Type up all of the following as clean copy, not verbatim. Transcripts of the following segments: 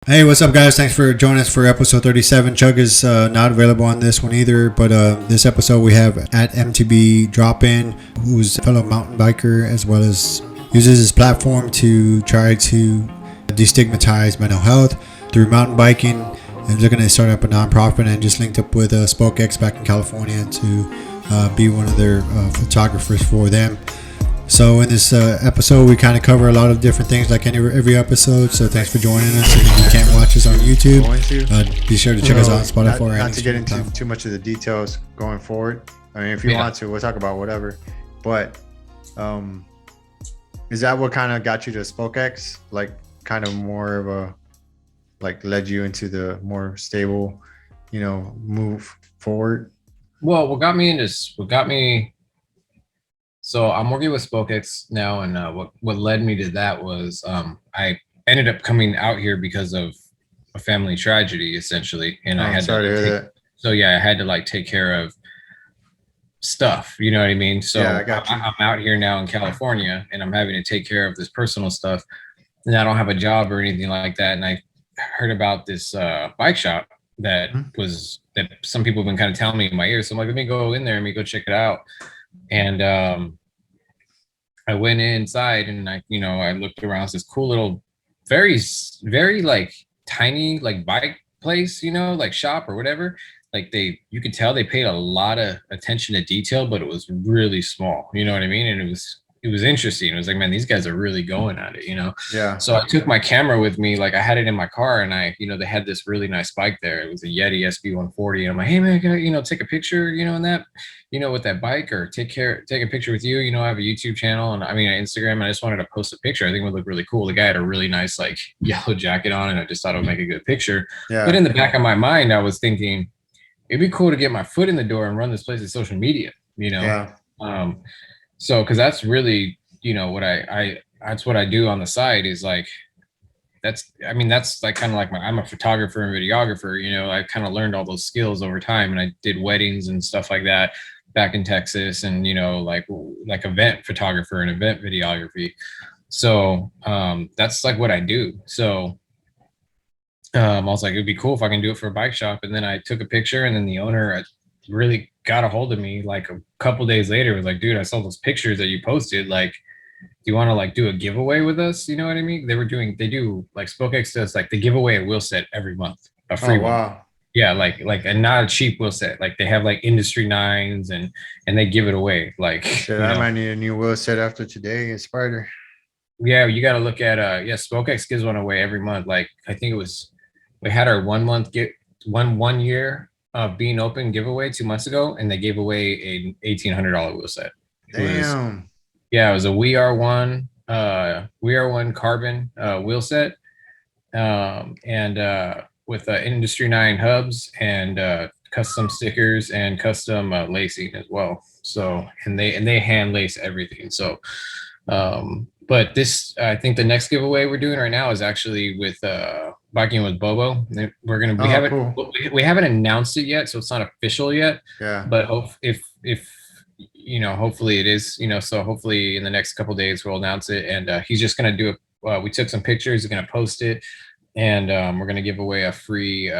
Hey, what's up, guys? Thanks for joining us for episode 37. Chug is not available on this one either, but this episode we have at MTB Drop In, who's a fellow mountain biker as well as uses his platform to try to destigmatize mental health through mountain biking. And looking to start up a nonprofit and just linked up with SpokeX back in California to be one of their photographers for them. So in this episode, we kind of cover a lot of different things like every episode. So thanks for joining us. If you can't watch us on YouTube, be sure to check us out on Spotify. Not to get into too much of the details going forward. I mean, if you want to, we'll talk about whatever. But is that what kind of got you to SpokeX? Like kind of more of a, like led you into the more stable, move forward? Well, so I'm working with SpokeX now, and what led me to that was I ended up coming out here because of a family tragedy, essentially, and I had sorry to hear that. So yeah, I had to like take care of stuff, you know what I mean? So yeah, I got you. I'm out here now in California, and I'm having to take care of this personal stuff, and I don't have a job or anything like that. And I heard about this bike shop that some people have been kind of telling me in my ear. So I'm like, let me go in there, let me go check it out. And I went inside and I looked around. It's this cool little, very, very like tiny like bike place, like shop or whatever. Like you could tell they paid a lot of attention to detail, but it was really small. You know what I mean? And it was interesting. It was like, man, these guys are really going at it, Yeah. So I took my camera with me, like I had it in my car, and they had this really nice bike there. It was a Yeti SB140, and I'm like, hey man, can I, take a picture, in that, with that bike, or take a picture with you. I have a YouTube channel, and Instagram, and I just wanted to post a picture. I think it would look really cool. The guy had a really nice like yellow jacket on, and I just thought it would make a good picture. Yeah. But in the back of my mind, I was thinking it'd be cool to get my foot in the door and run this place as social media, Yeah. So, because that's really, what that's what I do on the side is like, that's like kind of like I'm a photographer and videographer, I kind of learned all those skills over time, and I did weddings and stuff like that back in Texas, and, like event photographer and event videography. So, that's like what I do. So, I was like, it'd be cool if I can do it for a bike shop. And then I took a picture, and then the owner really got a hold of me like a couple days later. Was like, dude, I saw those pictures that you posted. Like, do you want to like do a giveaway with us? You know what I mean? They do like SpokeX does, like they give away a wheel set every month, a free one. Wow. Yeah, like and not a cheap wheel set. Like they have like industry 9s and they give it away. Like Shit, I might need a new wheel set after today, Spider. Yeah, you got to look at SpokeX gives one away every month. Like I think we had our 1 month one year of being open giveaway 2 months ago, and they gave away a $1,800 wheel set. Damn. It was a We Are One carbon wheel set, and with industry 9 hubs and custom stickers and custom lacing as well. So and they hand lace everything. So but this, I think the next giveaway we're doing right now is actually with biking with Bobo. We haven't announced it yet, so it's not official yet. Yeah. But if hopefully it is. So hopefully in the next couple of days we'll announce it, and he's just gonna do it. We took some pictures. He's gonna post it, and we're gonna give away a free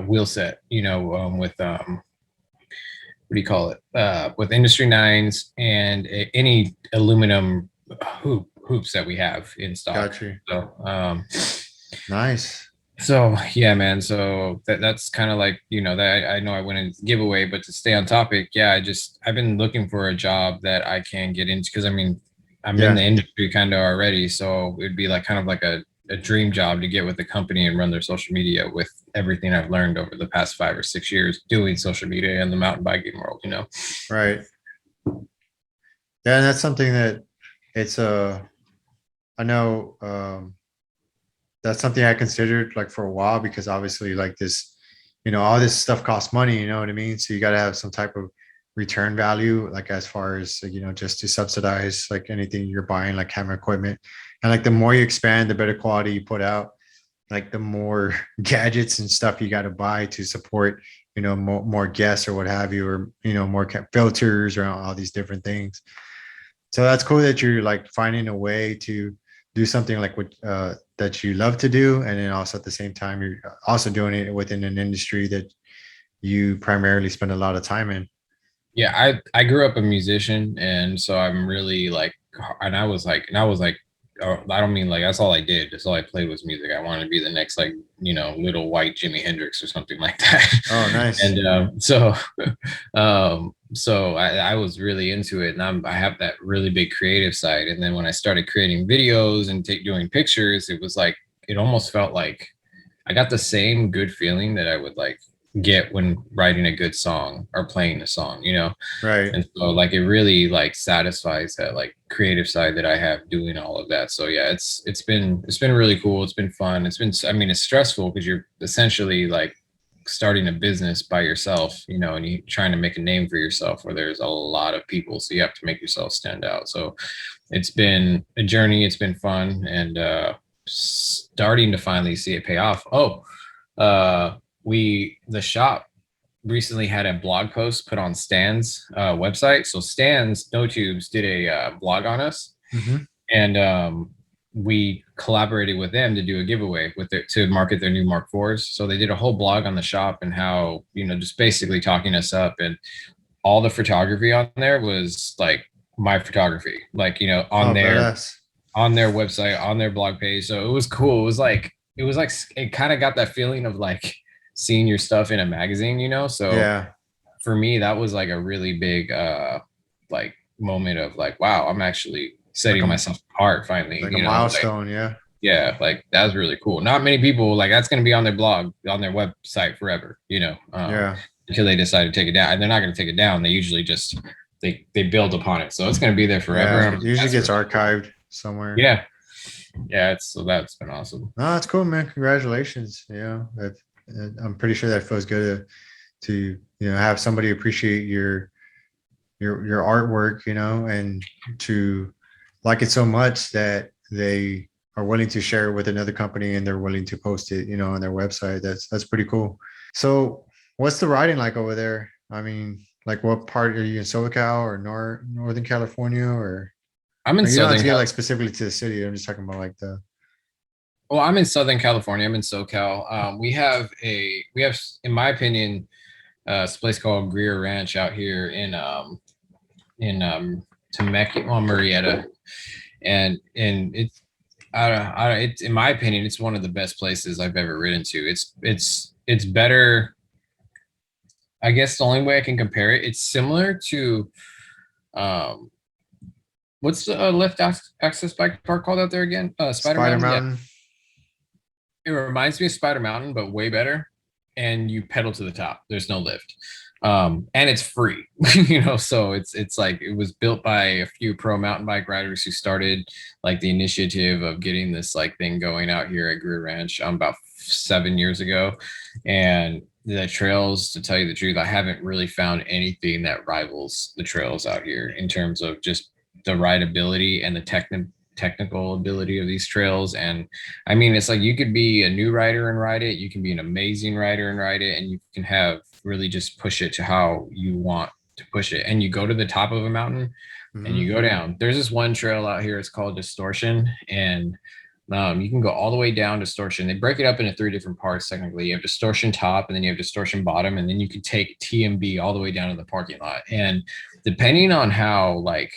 wheel set. With what do you call it? With industry 9s and any aluminum hoops that we have in stock. Got you. So nice. So yeah, man. So that's kind of like, that I know I went into giveaway, but to stay on topic, yeah, I've been looking for a job that I can get into, because I'm in the industry kind of already. So it'd be like kind of like a dream job to get with the company and run their social media with everything I've learned over the past 5 or 6 years doing social media in the mountain biking world, Right. Yeah, and that's something that it's I know that's something I considered like for a while, because obviously like this, all this stuff costs money, you know what I mean? So you got to have some type of return value, like as far as, just to subsidize like anything you're buying, like camera equipment. And like the more you expand, the better quality you put out, like the more gadgets and stuff you got to buy to support, more guests or what have you, or, more filters or all these different things. So that's cool that you're like finding a way to do something like what that you love to do, and then also at the same time you're also doing it within an industry that you primarily spend a lot of time in. Yeah, I grew up a musician, and so I'm really like, and I was like, I don't mean like that's all I did. That's all I played was music. I wanted to be the next like little white Jimi Hendrix or something like that. Oh, nice. And so I was really into it, and I have that really big creative side. And then when I started creating videos and doing pictures, it was like it almost felt like I got the same good feeling that I would like get when writing a good song or playing a song, Right. and so like it really like satisfies that like creative side that I have doing all of that. So yeah, it's been really cool. It's been fun. I mean, it's stressful because you're essentially like starting a business by yourself, and you're trying to make a name for yourself where there's a lot of people, so you have to make yourself stand out. So it's been a journey. It's been fun, and starting to finally see it pay off. The shop recently had a blog post put on Stan's website. So Stan's No Tubes did a blog on us, Mm-hmm. and we collaborated with them to do a giveaway to market their new Mark IVs. So they did a whole blog on the shop and how just basically talking us up, and all the photography on there was like my photography, like Oh, badass. on their website, on their blog page. So it was cool. It was like it kind of got that feeling of like seeing your stuff in a magazine. So Yeah. for me, that was like a really big like moment of like, wow, I'm actually setting Like a- myself apart finally. Like a milestone. Yeah. Yeah, like that was really cool. Not many people like that's going to be on their blog, on their website forever, Yeah. until they decide to take it down. And they're not going to take it down. They usually just they build upon it, so it's going to be there forever. Yeah. It usually That's gets really archived cool. somewhere. Yeah. So that's been awesome. No, that's cool, man. Congratulations. I'm pretty sure that feels good to have somebody appreciate your artwork, and to like it so much that they are willing to share it with another company and they're willing to post it, on their website. That's pretty cool. So what's the riding like over there? I mean, like what part are you in, SoCal or Northern California, or I'm in like, you don't have to Southern get Cal. like specifically to the city. I'm just talking about like the Well, I'm in Southern California. I'm in SoCal. We have in my opinion, this place called Greer Ranch out here in Temecula, well, Murrieta, and it's in my opinion, it's one of the best places I've ever ridden to. It's better. I guess the only way I can compare it, it's similar to um, what's the lift access bike park called out there again? Spider Spider Mountain. Yeah, Mountain. it reminds me of Spider Mountain, but way better. And you pedal to the top. There's no lift. And it's free, so it's like it was built by a few pro mountain bike riders who started like the initiative of getting this like thing going out here at Greer Ranch about 7 years ago. And the trails, to tell you the truth, I haven't really found anything that rivals the trails out here in terms of just the rideability and the technical ability of these trails. And I mean, it's like you could be a new rider and ride it, you can be an amazing rider and ride it, and you can have really just push it to how you want to push it. And you go to the top of a mountain and you go down. There's this one trail out here, it's called Distortion, and you can go all the way down Distortion. They break it up into 3 different parts. Technically, you have Distortion top, and then you have Distortion bottom, and then you can take TMB all the way down to the parking lot. And depending on how like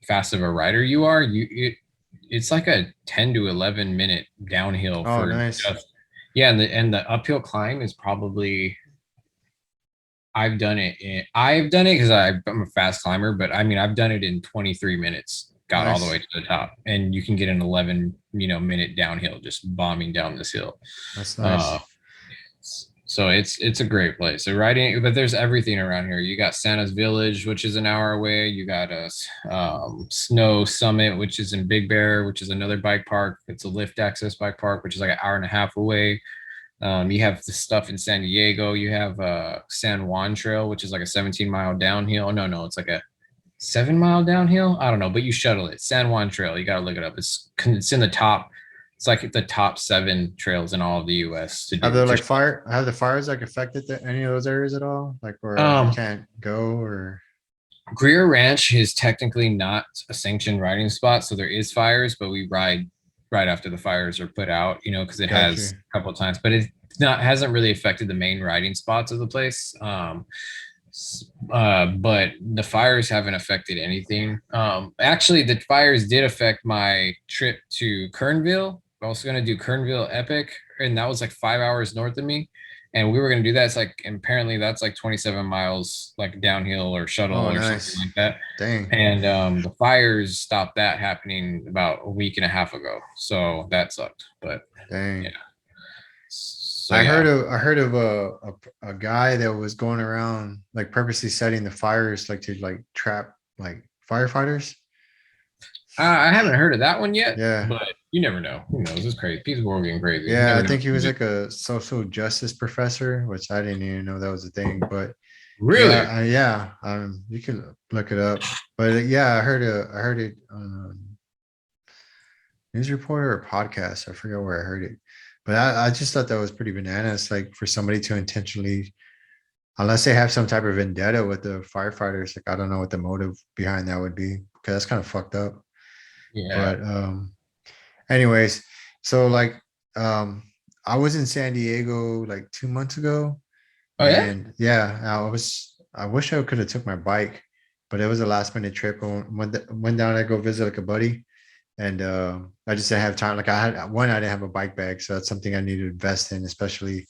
fast of a rider you are, it's like a 10 to 11 minute downhill. Oh, nice. Yeah, and the uphill climb is probably, I've done it because I'm a fast climber, but I mean I've done it in 23 minutes, got all the Nice. way to the top, and you can get an 11 minute downhill just bombing down this hill. That's nice. So it's a great place. So riding, but there's everything around here. You got Santa's Village, which is an hour away. You got a Snow Summit, which is in Big Bear, which is another bike park. It's a lift access bike park, which is like an hour and a half away. You have the stuff in San Diego. You have San Juan Trail, which is like a 17-mile downhill. No, it's like a 7-mile downhill. I don't know, but you shuttle it. San Juan Trail. You got to look it up. It's in the top. It's like the top 7 trails in all of the U.S. to do. Have the fires like affected any of those areas at all? Like where you can't go, or? Greer Ranch is technically not a sanctioned riding spot, so there is fires, but we ride right after the fires are put out, because it has Gotcha. a couple of times, but it's not hasn't really affected the main riding spots of the place. But the fires haven't affected anything. Actually, the fires did affect my trip to Kernville. I was going to do Kernville Epic, and that was like 5 hours north of me. And we were going to do that. It's like, and apparently that's like 27 miles, like downhill or shuttle Oh, or something nice. like that. Dang. And the fires stopped that happening about a week and a half ago. So that sucked. But yeah. Dang. So yeah. I heard of a guy that was going around like purposely setting the fires like to like trap like firefighters. I haven't heard of that one yet, Yeah. but you never know. Who knows? It's crazy. People are getting crazy. You Yeah, never I know. think he was like a social justice professor, which I didn't even know that was a thing. But yeah, Really? yeah, you can look it up. But yeah, I heard it on a news reporter or podcast. I forget where I heard it, but I just thought that was pretty bananas. Like for somebody to intentionally, unless they have some type of vendetta with the firefighters, like I don't know what the motive behind that would be, because that's kind of fucked up. Yeah. But anyways, so like um I was in San Diego like 2 months ago, Oh yeah. and yeah, I wish I could have took my bike, but it was a last minute trip. I went down to go visit like a buddy, and I just didn't have time. Like I didn't have a bike bag, so that's something I need to invest in, especially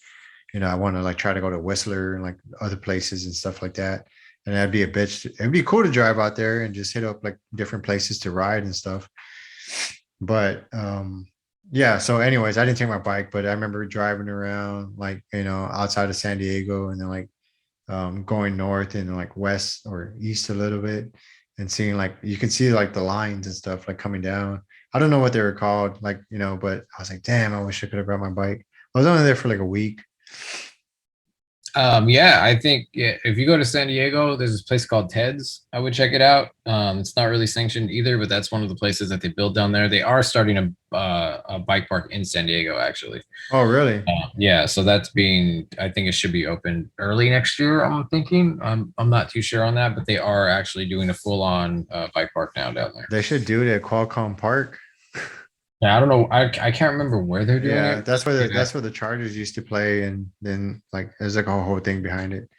I want to like try to go to Whistler and like other places and stuff like that. And that'd be a bitch. It'd be cool to drive out there and just hit up like different places to ride and stuff. But yeah, so anyways, I didn't take my bike, but I remember driving around like outside of San Diego, and then like going north and like west or east a little bit, and seeing like you can see like the lines and stuff like coming down. I don't know what they were called, like but I was like, damn, I wish I could have brought my bike. I was only there for like a week. Yeah, I think if you go to San Diego, there's this place called Ted's. I would check it out. It's not really sanctioned either, but that's one of the places that they build down there. They are starting a bike park in San Diego, actually. Oh, really? Yeah, so I think it should be open early next year. I'm thinking. I'm not too sure on that, but they are actually doing a full on bike park now down there. They should do it at Qualcomm Park. Yeah, I don't know. I can't remember where they're doing Yeah, it. that's where the Chargers used to play, and then like there's like a whole thing behind it.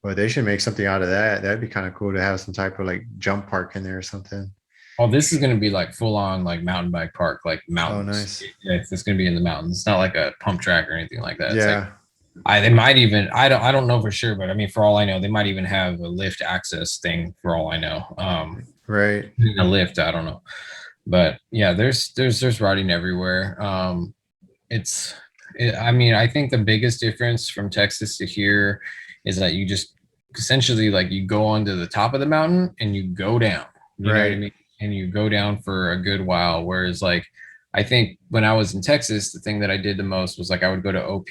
But they should make something out of that. That'd be kind of cool to have some type of like jump park in there or something. Oh, this is going to be like full on like mountain bike park, like Oh, mountains. nice. Yeah, it's going to be in the mountains. It's not like a pump track or anything like that. It's like Yeah, they might even I don't know for sure, but I mean for all I know, they might even have a lift access thing for all I know. right. A lift, I don't know. But yeah, there's riding everywhere. I mean, I think the biggest difference from Texas to here is that you just essentially like you go onto the top of the mountain and you go down. You know what I Right. mean? And you go down for a good while. Whereas like I think when I was in Texas, the thing that I did the most was like I would go to OP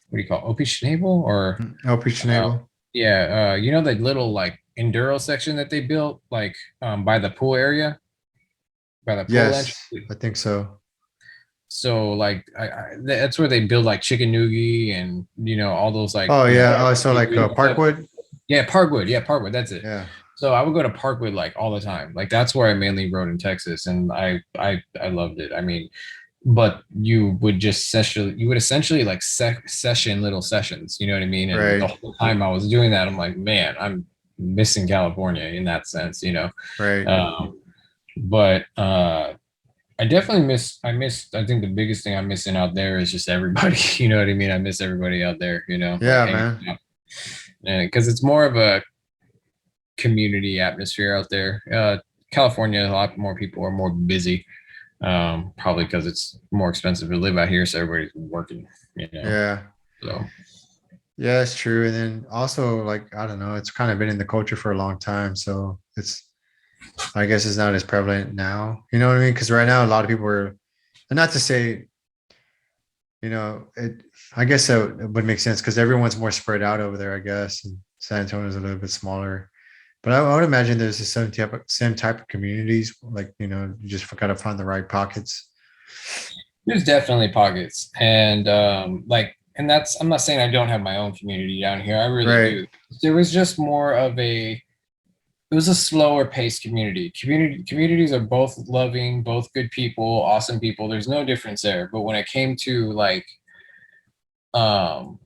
what do you call it? OP Schnabel or LP Schnabel. yeah, that little like enduro section that they built like by the pool area, by the pool entrance. Yes, I think so. So like that's where they build like Chicken Noogie and all those like Oh yeah. Oh, so like Parkwood. yeah, Parkwood. Yeah, Parkwood. That's it. Yeah. So I would go to Parkwood like all the time. Like that's where I mainly rode in Texas, and I loved it. I mean, but you would essentially like session little sessions. You know what I mean? And the Right. whole time I was doing that, I'm like, man, I'm missing California in that sense. Right. But I think the biggest thing I'm missing out there is just everybody. You know what I mean? I miss everybody out there, Yeah, like hanging man. out. And because it's more of a community atmosphere out there. California, a lot more people are more busy. Probably because it's more expensive to live out here, so everybody's working, Yeah. So Yeah, it's true. And then also like I don't know, it's kind of been in the culture for a long time, so I guess it's not as prevalent now. You know what I mean? Because right now a lot of people are, and not to say, it. I guess that would make sense because everyone's more spread out over there. I guess, and San Antonio's a little bit smaller. But I would imagine there's the same type of communities. Like you just gotta find the right pockets. there's definitely pockets, and and that's I'm not saying I don't have my own community down here. I really Right. do. There was just more of it was a slower paced communities are both loving, both good people, awesome people. There's no difference there. But when it came to like um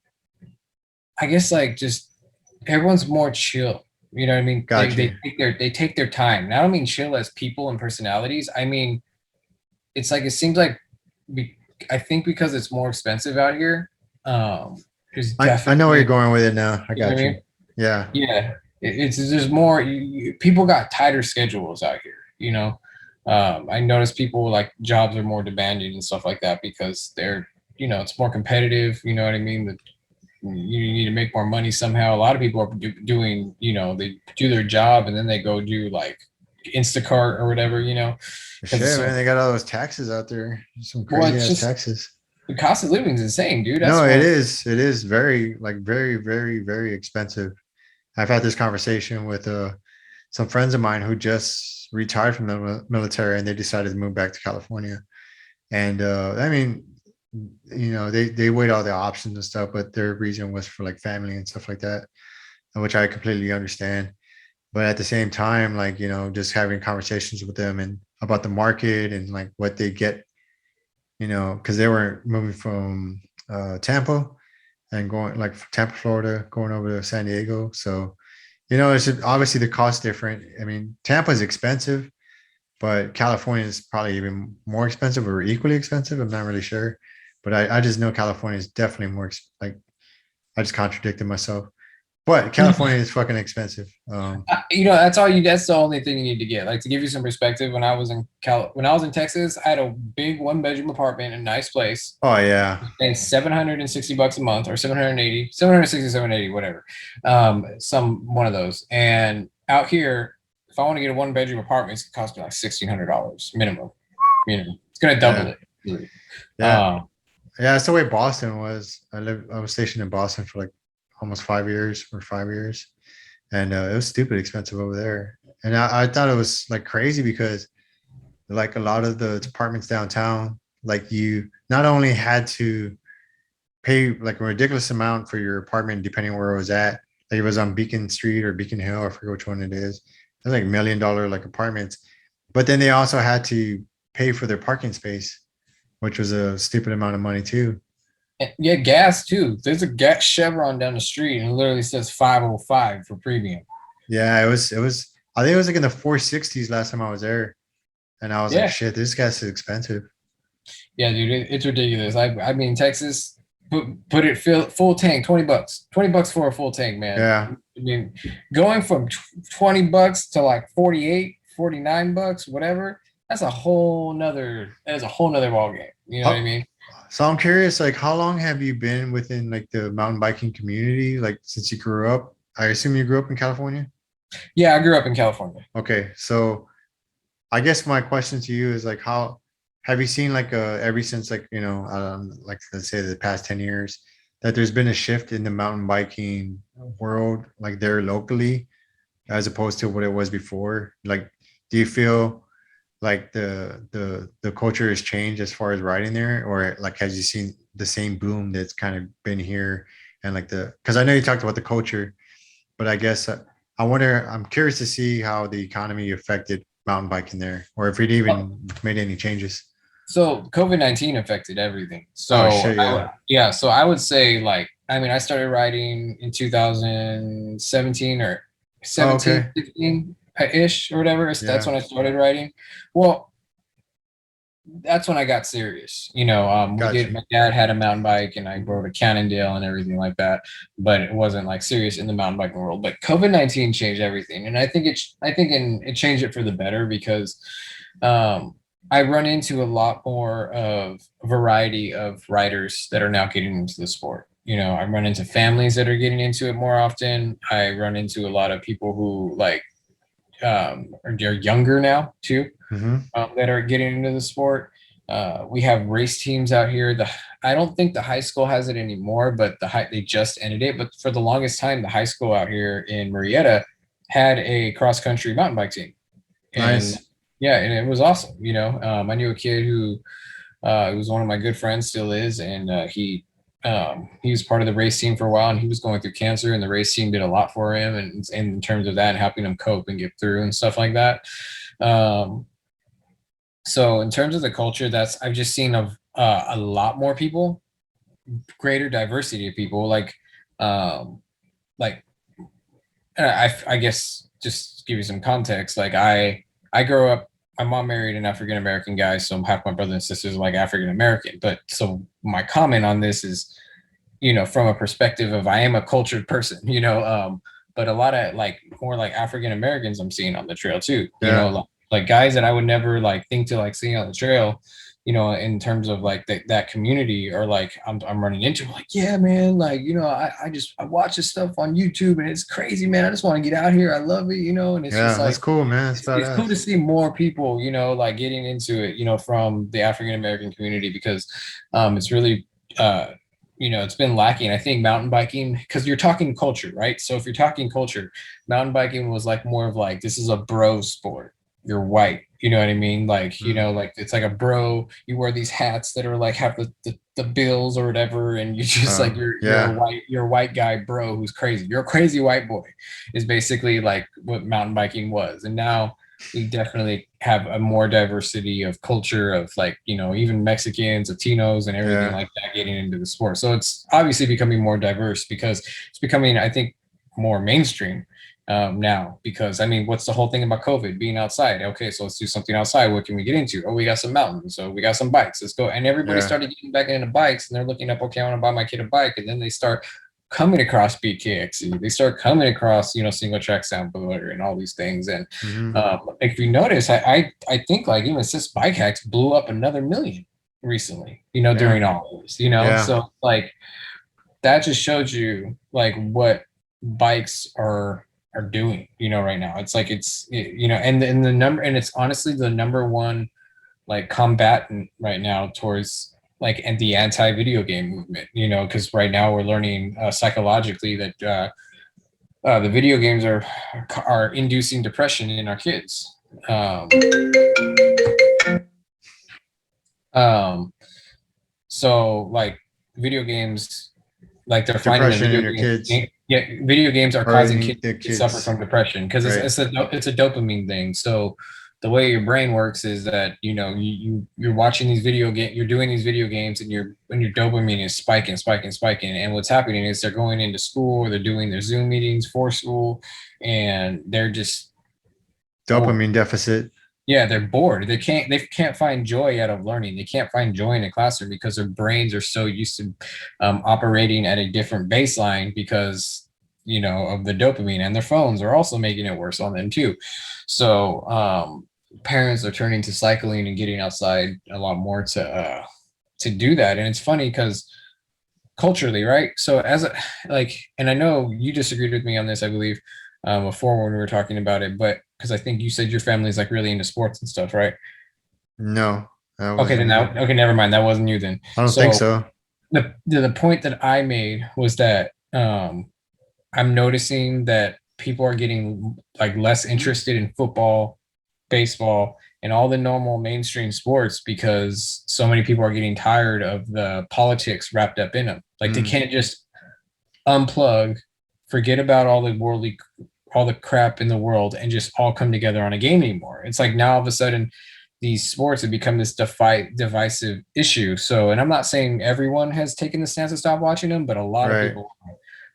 I guess like just everyone's more chill. You know what I mean? They Got they you. take their time. And I don't mean chill as people and personalities. I mean it's like it seems like be, I think because it's more expensive out here. There's I know where you're definitely, going with it now. I you know what got I you. mean? Yeah. Yeah, it's there's more. People got tighter schedules out here. You know, I notice people like jobs are more demanding and stuff like that because they're it's more competitive. You know what I mean? You need to make more money somehow. A lot of people are doing they do their job and then they go do like Instacart or whatever. Because it's Shit, so man, they got all those taxes out there. Some well. crazy It's ass just taxes. the cost of living is insane, dude. No, That's it one. is. It is very, like, very, very, very expensive. I've had this conversation with some friends of mine who just retired from the military and they decided to move back to California. And I mean, they weighed all the options and stuff, but their reason was for like family and stuff like that, which I completely understand. But at the same time, like, just having conversations with them and about the market and like what they get, because they were moving from Tampa and going like Tampa, Florida, going over to San Diego. So, it's just, obviously the cost different. I mean, Tampa is expensive, but California is probably even more expensive or equally expensive. I'm not really sure, but I just know California is definitely more like I just contradicted myself. But California is fucking expensive. That's the only thing you need to get. Like to give you some perspective, when I was in Texas, I had a big 1 bedroom apartment in a nice place, Oh yeah, paying $760 a month or 780, 760, 780, whatever. Some one of those. And out here, if I want to get a 1 bedroom apartment, it's gonna cost me like $1,600 minimum. It's gonna double yeah, it. Really. yeah, Um, yeah. That's the way Boston was. I was stationed in Boston for like almost 5 years or 5 years, and it was stupid expensive over there. And I thought it was like crazy because like a lot of the apartments downtown, like you not only had to pay like a ridiculous amount for your apartment depending where it was at. Like it was on Beacon Street or Beacon Hill, I forget which one it is. It's like $1 million like apartments. But then they also had to pay for their parking space, which was a stupid amount of money too. yeah, gas too. There's a gas Chevron down the street and it literally says 505 for premium. Yeah, it was I think it was like in the 460s last time I was there. And I was like, Yeah, shit, this gas is expensive. yeah, dude, it's ridiculous. I mean, Texas, put it full tank, $20, $20 for a full tank, man. Yeah. I mean, going from $20 to like 48, $49, whatever. That's a whole nother ball game. You know what I How, mean? so I'm curious, like, how long have you been within like the mountain biking community? Like, since you grew up, I assume you grew up in California. Yeah, I grew up in California. Okay, so I guess my question to you is like, how have you seen like ever since like like let's say the past 10 years that there's been a shift in the mountain biking world like there locally as opposed to what it was before? Like, do you feel like the culture has changed as far as riding there, or like has you seen the same boom that's kind of been here and like because I know you talked about the culture, but I guess I wonder. I'm curious to see how the economy affected mountain biking there, or if it even made any changes. So COVID-19 affected everything. Oh shit! Yeah. Yeah, so I would say like I mean I started riding in 2017 or Oh, 17, okay. 16 ish or whatever. That's Yeah. when I started riding. Well, that's when I got serious. Got you. My dad had a mountain bike and I rode a Cannondale and everything like that, but it wasn't like serious in the mountain biking world. But COVID-19 changed everything. And it changed it for the better because um, I run into a lot more of a variety of riders that are now getting into the sport. I run into families that are getting into it more often. I run into a lot of people who are younger now too, Hmm. that are getting into the sport. We have race teams out here. I don't think the high school has it anymore, but they just ended it. But for the longest time, the high school out here in Marietta had a cross country mountain bike team, and Nice. yeah, and it was awesome. I knew a kid who was one of my good friends, still is, and he he was part of the race team for a while, and he was going through cancer, and the race team did a lot for him, and in terms of that, and helping him cope and get through and stuff like that. So in terms of the culture, that's I've just seen a lot more people, greater diversity of people, like I guess just to give you some context, like I grew up. My mom married an African American guy, so half my brothers and sisters are like African American. But so my comment on this is, from a perspective of I am a cultured person, but a lot of like more like African Americans I'm seeing on the trail too, Yeah. like guys that I would never like think to like see on the trail, in terms of like that community, or like I'm running into like, yeah, man, like, I watch this stuff on YouTube and it's crazy, man. I just want to get out here. I love it, and it's just Yeah, that's like, cool, man. It's it's cool to badass. see more people, like getting into it, from the African American community, because it's really, it's been lacking. I think mountain biking, because you're talking culture, right? So if you're talking culture, mountain biking was like more of like, this is a bro sport. You're white, you know what I mean? Like, Mm. like it's like a bro. You wear these hats that are like have the bills or whatever, and you just like Yeah. you're a white guy bro who's crazy. You're a crazy white boy is basically like what mountain biking was. And now we definitely have a more diversity of culture of like, even Mexicans, Latinos, and everything Yeah. like that getting into the sport. So it's obviously becoming more diverse because it's becoming, I think, more mainstream now. Because I mean, what's the whole thing about COVID being outside? Okay, so let's do something outside. What can we get into? Oh, we got some mountains, so we got some bikes. Let's go. And everybody Yeah. started getting back into bikes, and they're looking up. Okay, I want to buy my kid a bike, and then they start coming across BKXC. They start coming across, single track sound booter and all these things. And Hmm. if you notice, I think like even since bike hacks blew up another million recently, Yeah. during all of this, Yeah. so like that just shows you like what bikes are doing, right now. It's like and the number, and it's honestly the number one like combatant right now towards like the anti-video game movement, because right now we're learning psychologically that the video games are inducing depression in our kids. um, um, so like video games, like they're finding that Depression in your kids, video games are or causing in kids the to suffer kids, from depression because right? it's a dopamine thing. So the way your brain works is that you're watching these you're doing these video games, and your dopamine is spiking, and what's happening is they're going into school, or they're doing their Zoom meetings for school, and they're just bored. Dopamine deficit. Yeah, they're bored. They can't find joy out of learning. They can't find joy in a classroom because their brains are so used to operating at a different baseline because of the dopamine, and their phones are also making it worse on them too. So parents are turning to cycling and getting outside a lot more to do that. And it's funny because culturally, right? So and I know you disagreed with me on this, I believe, before when we were talking about it, but because I think you said your family's like really into sports and stuff, right? No, that Okay, wasn't then me. okay, never mind. That wasn't you then. I don't think So so. the point that I made was that I'm noticing that people are getting like less interested in football, baseball, and all the normal mainstream sports because so many people are getting tired of the politics wrapped up in them. Like they Mm. can't just unplug, forget about all the crap in the world, and just all come together on a game anymore. It's like now all of a sudden these sports have become this divisive issue. So, and I'm not saying everyone has taken the stance to stop watching them, but a lot of Right. people,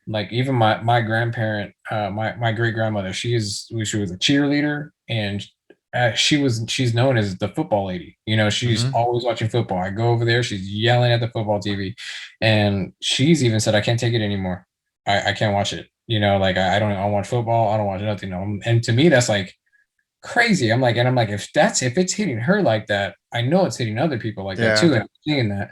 like even my grandparent, my great grandmother, she was a cheerleader, and she's known as the football lady. She's Hmm. always watching football. I go over there, she's yelling at the football TV, and she's even said, "I can't take it anymore. I can't watch it. Like I don't watch football. I don't watch nothing." And to me, that's like crazy. I'm like, if it's hitting her like that, I know it's hitting other people like that too. Yeah. And I'm seeing that.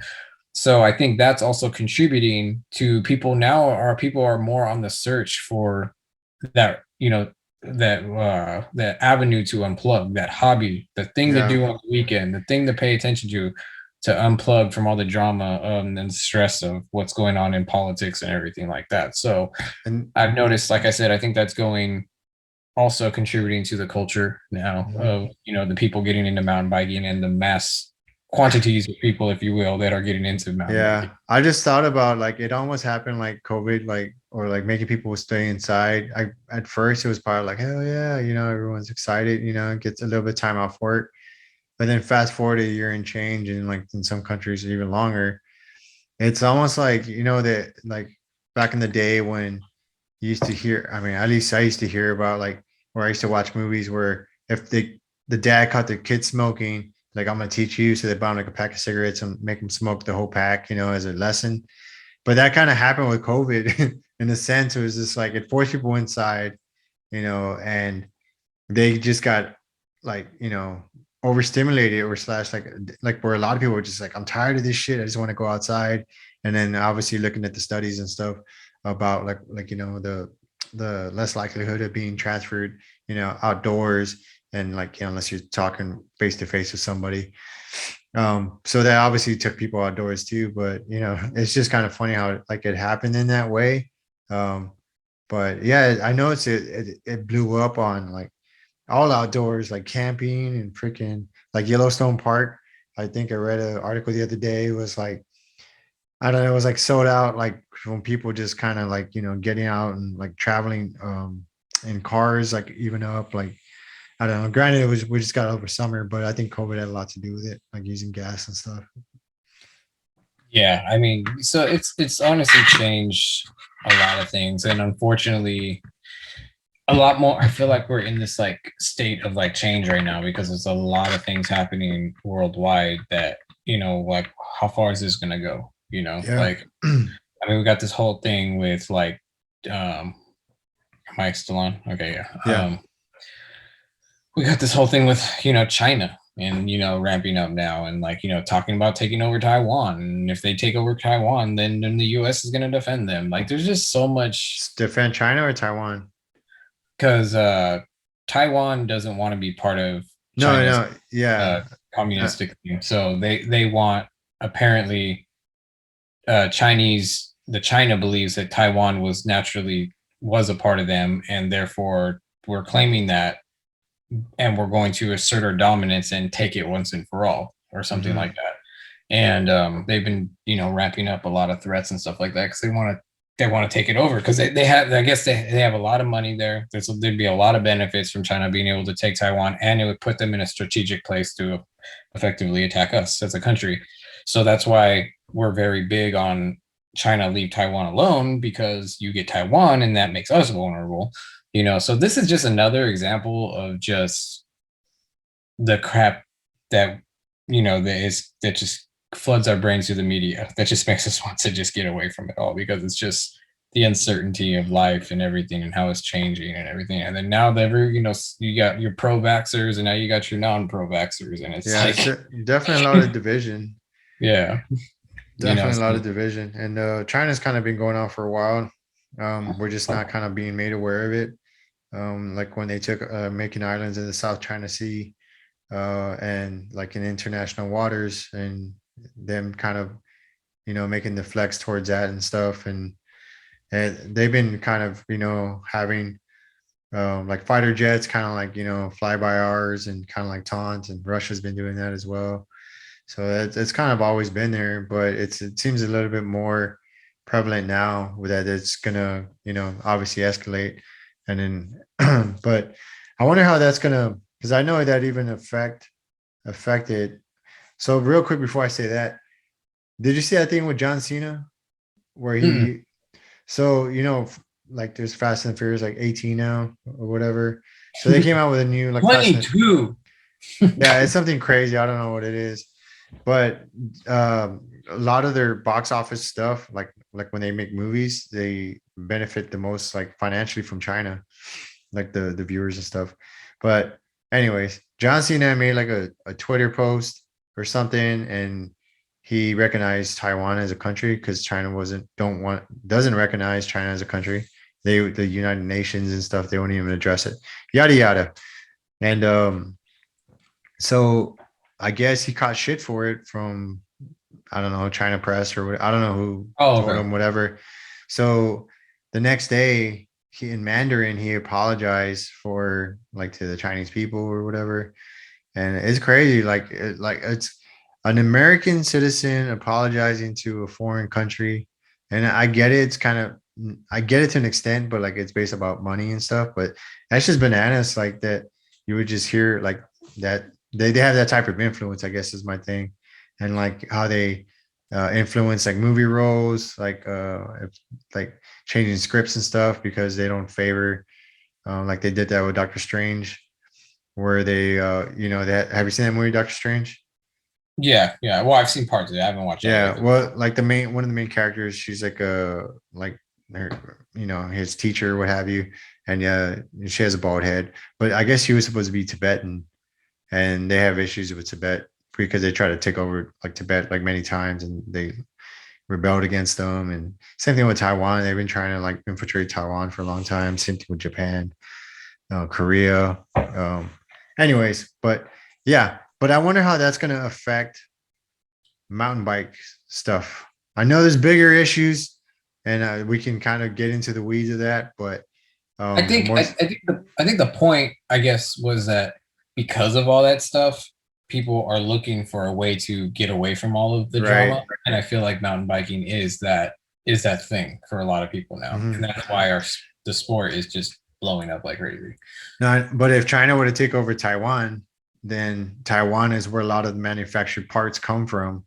So I think that's also contributing to people are more on the search for that, that avenue to unplug, that hobby, the thing to Yeah. do on the weekend, the thing to pay attention to unplug from all the drama and stress of what's going on in politics and everything like that. So And I've noticed, like I said, I think that's going also contributing to the culture now mhm. of the people getting into mountain biking and the mass quantities of people, if you will, that are getting into mountain biking. Yeah, I just thought about like it almost happened like COVID, like or like making people stay inside. I at first it was probably like hell yeah, everyone's excited, gets a little bit of time off work. But then fast forward a year and change, and like in some countries even longer, it's almost like that like back in the day when you used to hear. I mean, at least I used to hear about like where I used to watch movies where if the dad caught the kid smoking, like I'm gonna teach you, so they buy him like a pack of cigarettes and make him smoke the whole pack, as a lesson. But that kind of happened with COVID in a sense. It was just like it forced people inside, and they just got like overstimulated or slash like where a lot of people were just like, I'm tired of this shit, I just want to go outside. And then obviously looking at the studies and stuff about like the less likelihood of being transferred outdoors, and like unless you're talking face to face with somebody. So that obviously took people outdoors too, but it's just kind of funny how like it happened in that way. um but yeah, I know it blew up on like all outdoors, like camping and freaking like Yellowstone Park. I think I read an article the other day. It was like, I don't know, it was like sold out, like from people just kind of like, getting out and like traveling in cars, like even up, like, I don't know. Granted, we just got over summer, but I think COVID had a lot to do with it, like using gas and stuff. Yeah, I mean, so it's honestly changed a lot of things, and unfortunately, a lot more. I feel like we're in this like state of like change right now because there's a lot of things happening worldwide that like how far is this gonna go? Yeah. Like I mean, we got this whole thing with like, am I still on? Okay, yeah. Yeah. We got this whole thing with China and ramping up now and like talking about taking over Taiwan, and if they take over Taiwan, then the US is going to defend them. Like there's just so much Defend China or Taiwan? because Taiwan doesn't want to be part of No, China's no. Yeah. Uh, communistic thing, so they want, apparently, China believes that Taiwan was a part of them, and therefore we're claiming that, and we're going to assert our dominance and take it once and for all, or something like mhm. that. And they've been ramping up a lot of threats and stuff like that because they want to take it over because they have, I guess they have a lot of money there. There'd be a lot of benefits from China being able to take Taiwan, and it would put them in a strategic place to effectively attack us as a country. So that's why we're very big on China leave Taiwan alone, because you get Taiwan and that makes us vulnerable. So this is just another example of just the crap that that just floods our brains through the media, that just makes us want to just get away from it all, because it's just the uncertainty of life and everything and how it's changing and everything. And then now you got your pro-vaxxers and now you got your non-pro-vaxxers, and it's Yeah, like, it's definitely a lot of division. yeah, Definitely a lot of so, division. And China's kind of been going on for a while. We're just not kind of being made aware of it. Like when they took making islands in the South China Sea, and like in international waters, and them kind of making the flex towards that and stuff. And they've been kind of having like fighter jets kind of like fly by ours and kind of like taunt, and Russia's been doing that as well. So it's kind of always been there, but it seems a little bit more prevalent now with that it's gonna obviously escalate. And then but I wonder how that's gonna, because I know that even affected. So real quick before I say that, did you see that thing with John Cena where mm, so like there's Fast and Furious like 18 now or whatever. So they came out with a new like Fast and 22. yeah, it's something crazy. I don't know what it is, but a lot of their box office stuff, like when they make movies, they benefit the most like financially from China, like the viewers and stuff. But anyways, John Cena made like a Twitter post or something, and he recognized Taiwan as a country because China doesn't recognize China as a country. The United Nations and stuff, they won't even address it. Yada yada. And so I guess he caught shit for it from, I don't know, China press or what. I don't know who Oh, told okay. him whatever. So the next day, he in Mandarin he apologized for like to the Chinese people or whatever. And it's crazy. Like it's an American citizen apologizing to a foreign country, and I get it. It's kind of I get it to an extent, but like it's based about money and stuff. But that's just bananas. Like that, you would just hear like that they have that type of influence. I guess is my thing, and like how they influence like movie roles, like changing scripts and stuff because they don't favor like they did that with Doctor Strange, where they that have you seen that movie Doctor Strange? Yeah, yeah. Well, I've seen parts of it. I haven't watched all of Yeah, it. well, like the main one of the main characters, she's like her, his teacher, what have you, and she has a bald head. But I guess she was supposed to be Tibetan, and they have issues with Tibet because they try to take over like Tibet like many times, and they rebelled against them. And same thing with Taiwan; they've been trying to like infiltrate Taiwan for a long time. Same thing with Japan, Korea. Anyways, but yeah, but I wonder how that's going to affect mountain bike stuff. I know there's bigger issues, and we can kind of get into the weeds of that. But I think more, I think the point, I guess, was that because of all that stuff, people are looking for a way to get away from all of the right? drama, and I feel like mountain biking is that thing for a lot of people now, Mhm. and that's why the sport is just blowing up like crazy. Now, but if China were to take over Taiwan, then Taiwan is where a lot of the manufactured parts come from.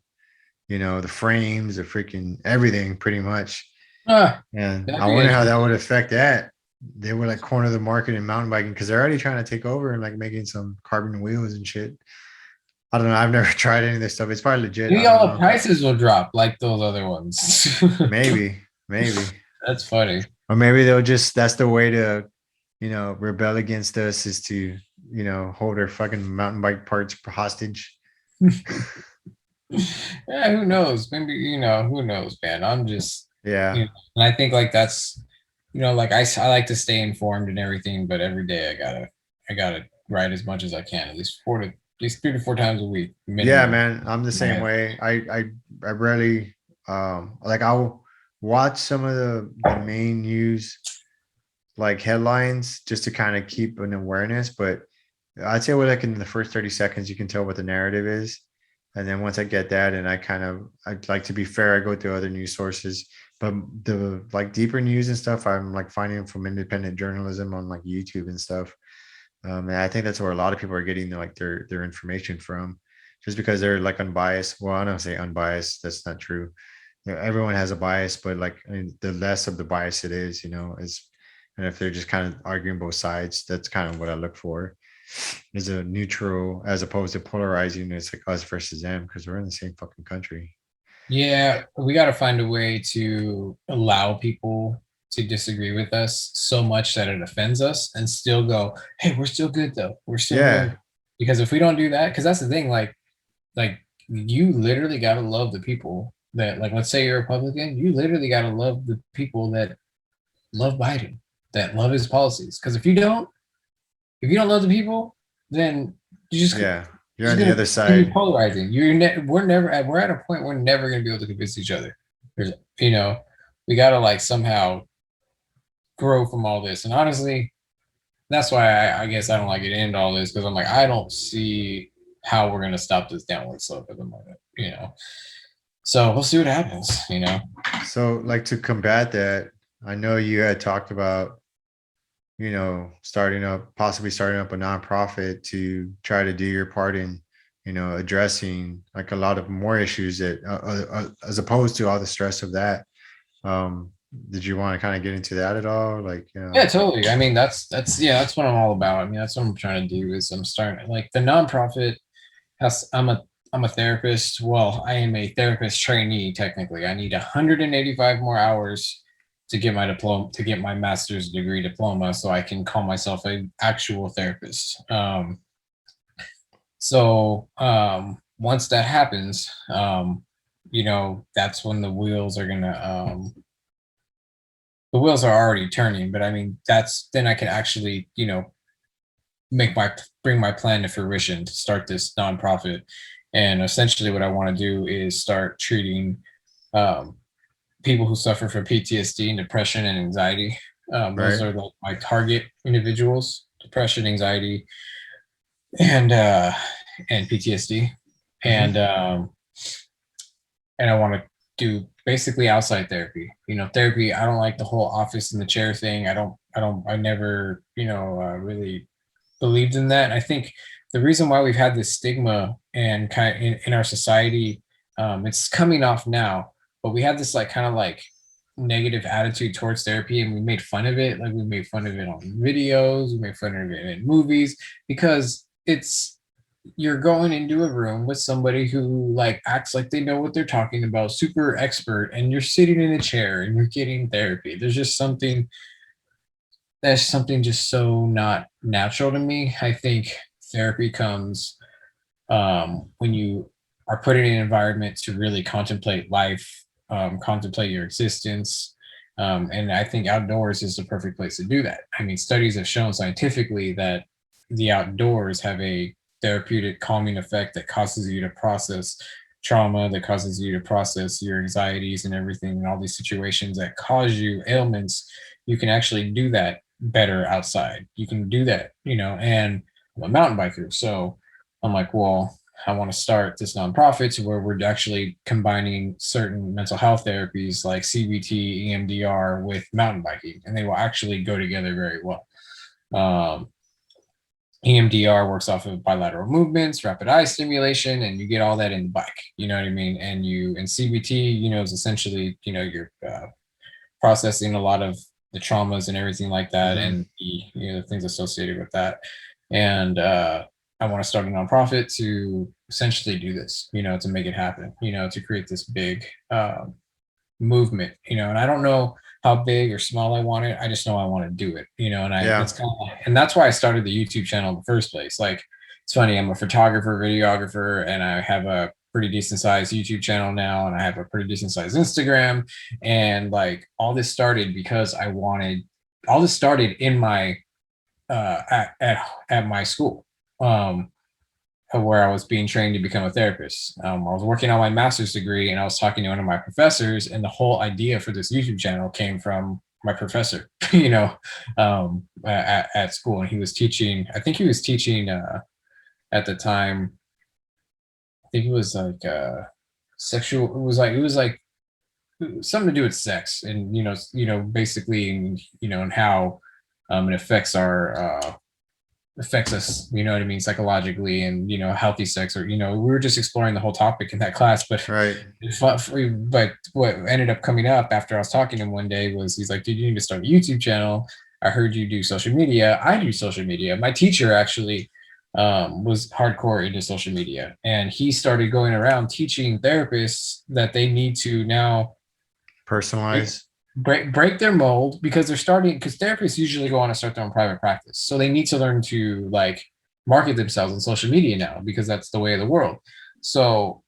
The frames, the freaking everything, pretty much. And That'd I be wonder how that interesting. would affect that. They would like corner the market in mountain biking because they're already trying to take over and like making some carbon wheels and shit. I don't know. I've never tried any of this stuff. It's probably legit. I Maybe don't all the know. prices will drop like those other ones. Maybe. That's funny. Or maybe they'll just that's the way to, rebel against us is to, hold their fucking mountain bike parts hostage. Yeah, who knows? Maybe, who knows, man. I'm just, Yeah. and I think like that's, like I like to stay informed and everything, but every day I gotta write as much as I can, at least 3 to 4 times a week Yeah, minimum. man. I'm the In my same head. way. I rarely like I'll watch some of the main news like headlines just to kind of keep an awareness, but I'd say like in the first 30 seconds you can tell what the narrative is. And then once I get that and I'd like to be fair, I go to other news sources. But the like deeper news and stuff, I'm like finding from independent journalism on like YouTube and stuff. And I think that's where a lot of people are getting like their information from, just because they're like unbiased. Well, I don't say unbiased. That's not true. Everyone has a bias, but like I mean, the less of the bias it is, is, and if they're just kind of arguing both sides, that's kind of what I look for. Is a neutral as opposed to polarizing. It's like us versus them because we're in the same fucking country. Yeah, we got to find a way to allow people to disagree with us so much that it offends us and still go, hey, we're still good though. We're still doing Yeah, good. Because if we don't do that, because that's the thing, like you literally gotta love the people that, like, let's say you're a Republican, you literally gotta love the people that love Biden, that love his policies. Because if you don't love the people, then you just yeah. You're you're on just the gonna other continue side. polarizing. We're at a point we're never gonna be able to convince each other. There's we gotta like somehow grow from all this. And honestly, that's why I guess I don't like getting into all this because I'm like, I don't see how we're gonna stop this downward slope at the moment. So we'll see what happens. So, like to combat that, I know you had talked about, possibly starting up a nonprofit to try to do your part in, addressing like a lot of more issues that, as opposed to all the stress of that. Um, did you want to kind of get into that at all? Like, Yeah, totally. I mean, that's what I'm all about. I mean, that's what I'm trying to do is I'm starting like the nonprofit has I'm a therapist. Well, I am a therapist trainee technically. I need 185 more hours to get my diploma to get my master's degree diploma so I can call myself an actual therapist. Once that happens, that's when the wheels are already turning, but I mean that's then I can actually, make my bring my plan to fruition to start this nonprofit. And essentially what I want to do is start treating um, people who suffer from PTSD and depression and anxiety. Those right? are like my target individuals: depression, anxiety, and PTSD. and I want to do basically outside therapy. Therapy. I don't like the whole office in the chair thing. I never, really believed in that. I think the reason why we've had this stigma and kind of in our society, it's coming off now, but we had this like kind of like negative attitude towards therapy, and we made fun of it. Like we made fun of it on videos, we made fun of it in movies, because you're going into a room with somebody who like acts like they know what they're talking about, super expert, and you're sitting in a chair and you're getting therapy. There's something just so not natural to me. I think therapy comes when you are put in an environment to really contemplate life, contemplate your existence. And I think outdoors is the perfect place to do that. I mean, studies have shown scientifically that the outdoors have a therapeutic calming effect that causes you to process trauma, that causes you to process your anxieties and everything, and all these situations that cause you ailments. You can actually do that better outside. You can do that, and I'm a mountain biker. So I'm like, well, I want to start this nonprofit where we're actually combining certain mental health therapies like CBT, EMDR with mountain biking, and they will actually go together very well. EMDR works off of bilateral movements, rapid eye stimulation, and you get all that in the bike. You know what I mean? And CBT, is essentially, you're processing a lot of the traumas and everything like that, and the things associated with that. And I want to start a nonprofit to essentially do this, to make it happen, to create this big movement, and I don't know how big or small I want it. I just know I want to do it, it's kind of, and that's why I started the YouTube channel in the first place. Like, it's funny, I'm a photographer, videographer, and I have a pretty decent sized YouTube channel now, and I have a pretty decent sized Instagram. And like, all this started because all this started in my at my school, where I was being trained to become a therapist. I was working on my master's degree, and I was talking to one of my professors, and the whole idea for this YouTube channel came from my professor, at school. And he was teaching, I think he was teaching at the time, I think it was like sexual, it was like something to do with sex, and basically, and how it affects us, what I mean, psychologically, and healthy sex, or we were just exploring the whole topic in that class. But but what ended up coming up after I was talking to him one day was, he's like, dude, you need to start a YouTube channel. I heard you do social media. I do social media. My teacher actually was hardcore into social media, and he started going around teaching therapists that they need to now personalize, break their mold, because therapists usually go on to start their own private practice. So they need to learn to like market themselves on social media now, because that's the way of the world. So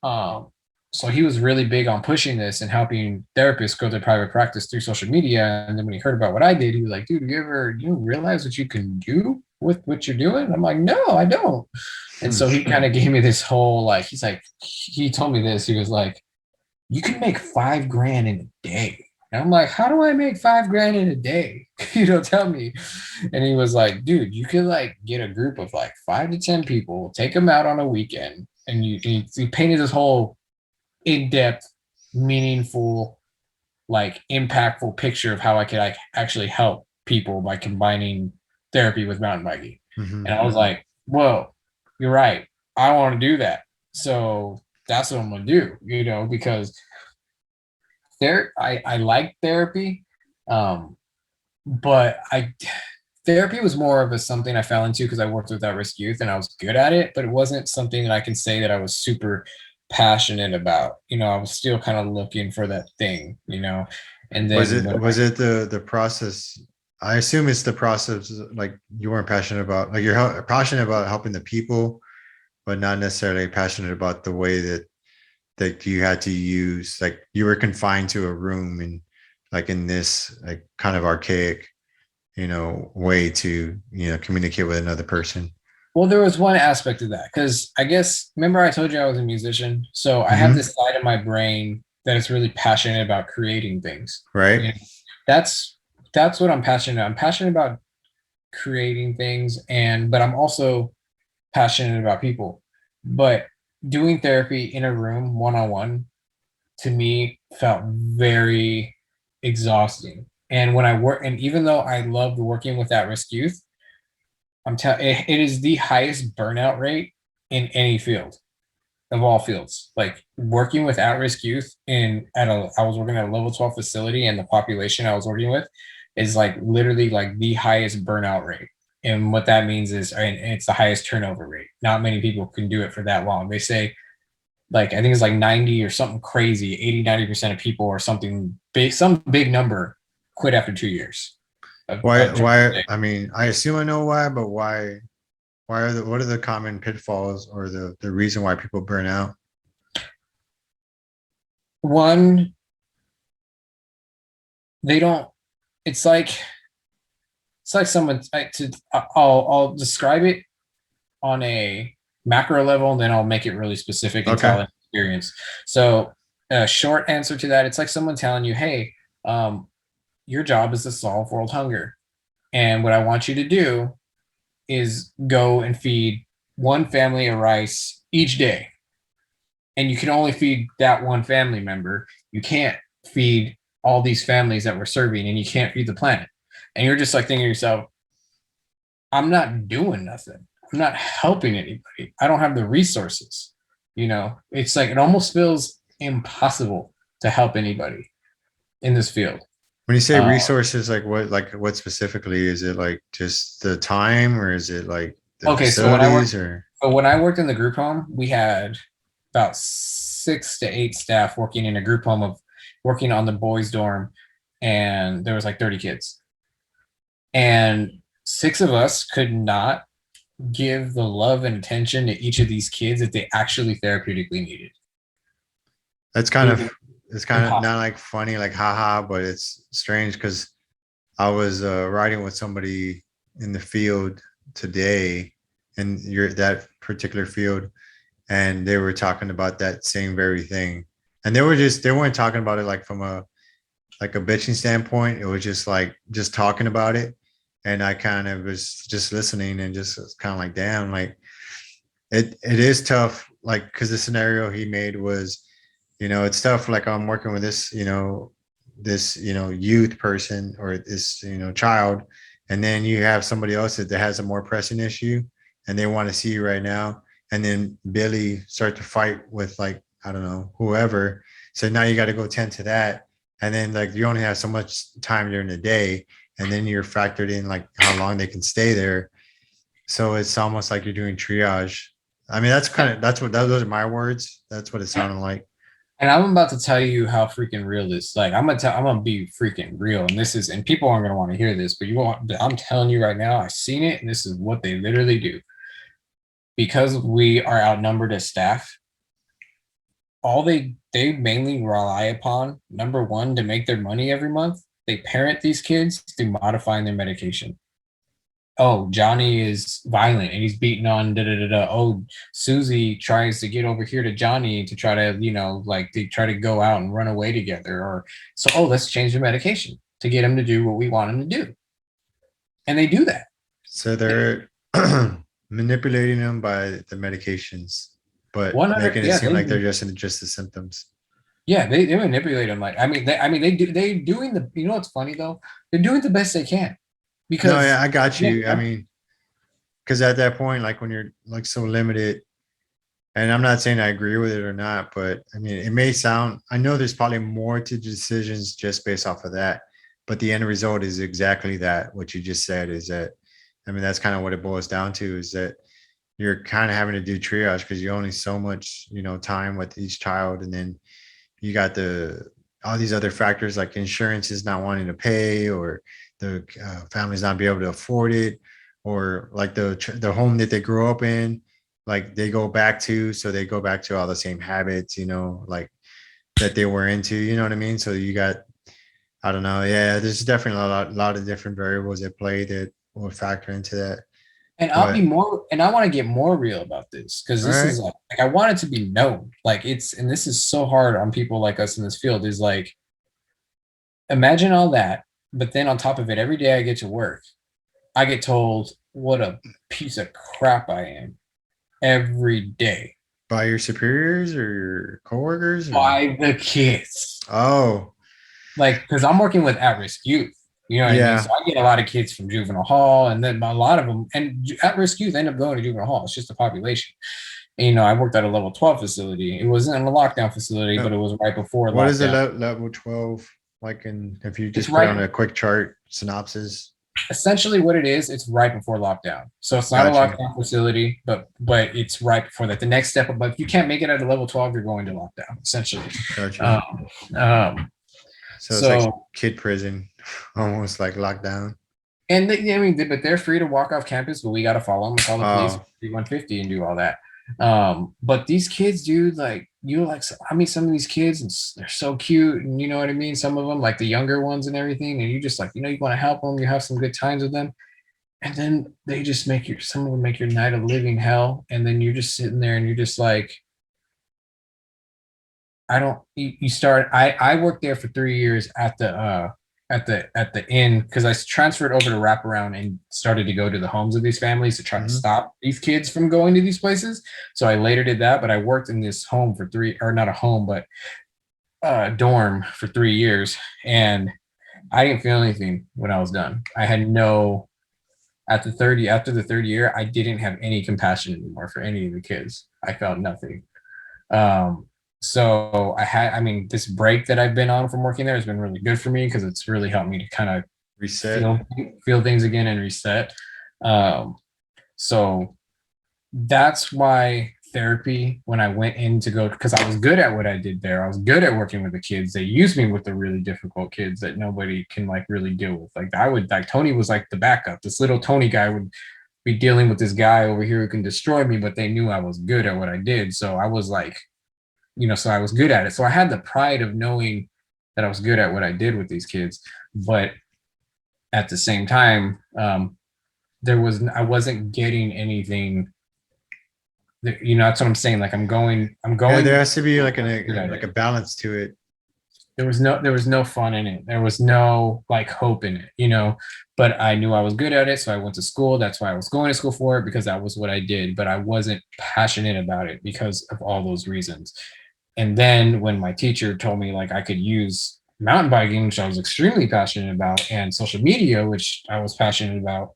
so he was really big on pushing this and helping therapists grow their private practice through social media. And then when he heard about what I did, he was like, dude, you realize what you can do with what you're doing? I'm like, no, I don't. And so he kind of gave me this whole, like, he told me this. He was like, you can make $5,000 in a day. And I'm like, how do I make $5,000 in a day? Tell me. And he was like, dude, you could like get a group of like 5 to 10 people, take them out on a weekend. And he painted this whole in-depth, meaningful, like impactful picture of how I could like actually help people by combining therapy with mountain biking. And I was like, whoa, you're right. I want to do that. So that's what I'm going to do, because I like therapy, but therapy was more of something I fell into because I worked with at-risk youth and I was good at it, but it wasn't something that I can say that I was super passionate about. I was still kind of looking for that thing, and then was it the process? I assume it's the process, like you weren't passionate about, like you're passionate about helping the people, but not necessarily passionate about the way that you had to use, like you were confined to a room and like in this like kind of archaic, way to, communicate with another person. Well, there was one aspect of that, because I guess, remember I told you I was a musician. So I have this side of my brain that is really passionate about creating things. Right. That's what I'm passionate about. I'm passionate about creating things, but I'm also passionate about people. But doing therapy in a room one-on-one to me felt very exhausting. And when I work, and even though I loved working with at-risk youth, it is the highest burnout rate in any field of all fields. Like working with at-risk youth I was working at a level 12 facility, and the population I was working with is like literally like the highest burnout rate. And what that means is, and it's the highest turnover rate. Not many people can do it for that long. They say like, I think it's like 90 or something crazy, 80-90% of people or something big, some big number quit after 2 years. Why? I mean, I assume I know why, but why? What are the common pitfalls or the reason why people burn out? One, they don't, it's like, someone I'll describe it on a macro level, and then I'll make it really specific and tell an experience. So a short answer to that, it's like someone telling you, hey, your job is to solve world hunger. And what I want you to do is go and feed one family of rice each day. And you can only feed that one family member. You can't feed all these families that we're serving, and you can't feed the planet. And you're just like thinking to yourself, I'm not doing nothing. I'm not helping anybody. I don't have the resources. It's like it almost feels impossible to help anybody in this field. When you say resources, like what specifically? Is it like just the time, or is it like the facilities? When I worked in the group home, we had about 6 to 8 staff working in a group home working on the boys' dorm, and there was like 30 kids. And 6 of us could not give the love and attention to each of these kids that they actually therapeutically needed. It's kind of not like funny, like haha, but it's strange because I was riding with somebody in the field today, in that particular field, and they were talking about that same very thing. And they weren't talking about it like from a bitching standpoint. It was just like just talking about it. And I kind of was just listening and just kind of like, damn, like it is tough. Like, cause the scenario he made was, it's tough. Like I'm working with this, youth person or this, child. And then you have somebody else that has a more pressing issue and they want to see you right now. And then Billy start to fight with like, I don't know, whoever. So now you got to go tend to that. And then like, you only have so much time during the day. And then you're factored in like how long they can stay there. So it's almost like you're doing triage. I mean, those are my words. That's what it sounded like. And I'm about to tell you how freaking real this. Like I'm gonna be freaking real. And people aren't gonna want to hear this, but I'm telling you right now, I've seen it, and this is what they literally do. Because we are outnumbered as staff, all they mainly rely upon, number one, to make their money every month, they parent these kids through modifying their medication. Oh, Johnny is violent and he's beating on da da da da. Oh, Susie tries to get over here to Johnny to try to, like they try to go out and run away together. Let's change the medication to get him to do what we want him to do. And they do that. So they're manipulating them by the medications, but making it seem like they're just the symptoms. Yeah, they manipulate them. Like, they're doing the, what's funny though? They're doing the best they can. Because no, yeah, I got you. Yeah. I mean, because at that point, like when you're like so limited, and I'm not saying I agree with it or not, but I mean, it may sound, I know there's probably more to decisions just based off of that, but the end result is exactly that. What you just said is that, I mean, that's kind of what it boils down to, is that you're kind of having to do triage because you only so much, time with each child. And then you got all these other factors like insurance is not wanting to pay, or the family's not be able to afford it, or like the home that they grew up in, like they go back to all the same habits, like that they were into, you know what I mean? So you got, I don't know. Yeah, there's definitely a lot of different variables at play that will factor into that. And I want to get more real about this because this is like I want it to be known. Like and this is so hard on people like us in this field, is like, imagine all that. But then on top of it, every day I get to work, I get told what a piece of crap I am every day. By your superiors or your coworkers? Or? By the kids. Oh, Like, because I'm working with at-risk youth. You know what I mean? So yeah. I get a lot of kids from juvenile hall, and then a lot of them, and at-risk youth end up going to juvenile hall. It's just the population. And, you know, I worked at a level 12 facility. It wasn't a lockdown facility, but it was right before What is the lockdown. level 12 like? In if you It's just put on right, a quick chart synopsis. essentially what it is. It's right before lockdown. So it's not a Gotcha. lockdown facility, but it's right before that. The next step, but if you can't make it at a level 12, you're going to lockdown, essentially. Gotcha. Um, um, So it's like so kid prison, almost like lockdown. And I mean, but they're free to walk off campus, but we got to follow them, call the police, Oh, 150, and do all that. But these kids, dude, like you like, I mean, some of these kids, and they're so cute, and you know what I mean. Some of them, like the younger ones and everything, and you just like, you know, you want to help them, you have some good times with them, and then they just make your some of them make your night a living hell, and then you're just sitting there and you're just like, I don't. You start. I worked there for 3 years at the inn because I transferred over to wraparound and started to go to the homes of these families to try to mhm. stop these kids from going to these places. So I later did that, but I worked in this home for three, or not a home, but a dorm for 3 years, and I didn't feel anything when I was done. I had no after the third year, I didn't have any compassion anymore for any of the kids. I felt nothing. Um, so I mean, this break that I've been on from working there has been really good for me because it's really helped me to kind of Reset. feel things again and reset. Um, so that's why therapy, when I went in to go, because I was good at what I did there, I was good at working with the kids. They used me with the really difficult kids that nobody can like really deal with. Like I would, like Tony was like the backup. This little Tony guy would be dealing with this guy over here who can destroy me, but they knew I was good at what I did. So I was like, you know, so I was good at it. So I had the pride of knowing that I was good at what I did with these kids. But at the same time, I wasn't getting anything. You know, that's what I'm saying. Like I'm Yeah, there going. has to be like a balance to it. There was no fun in it. There was no like hope in it, you know. But I knew I was good at it, so I went to school. That's why I was going to school for it because that was what I did. But I wasn't passionate about it because of all those reasons. And then when my teacher told me like I could use mountain biking, which I was extremely passionate about, and social media, which I was passionate about,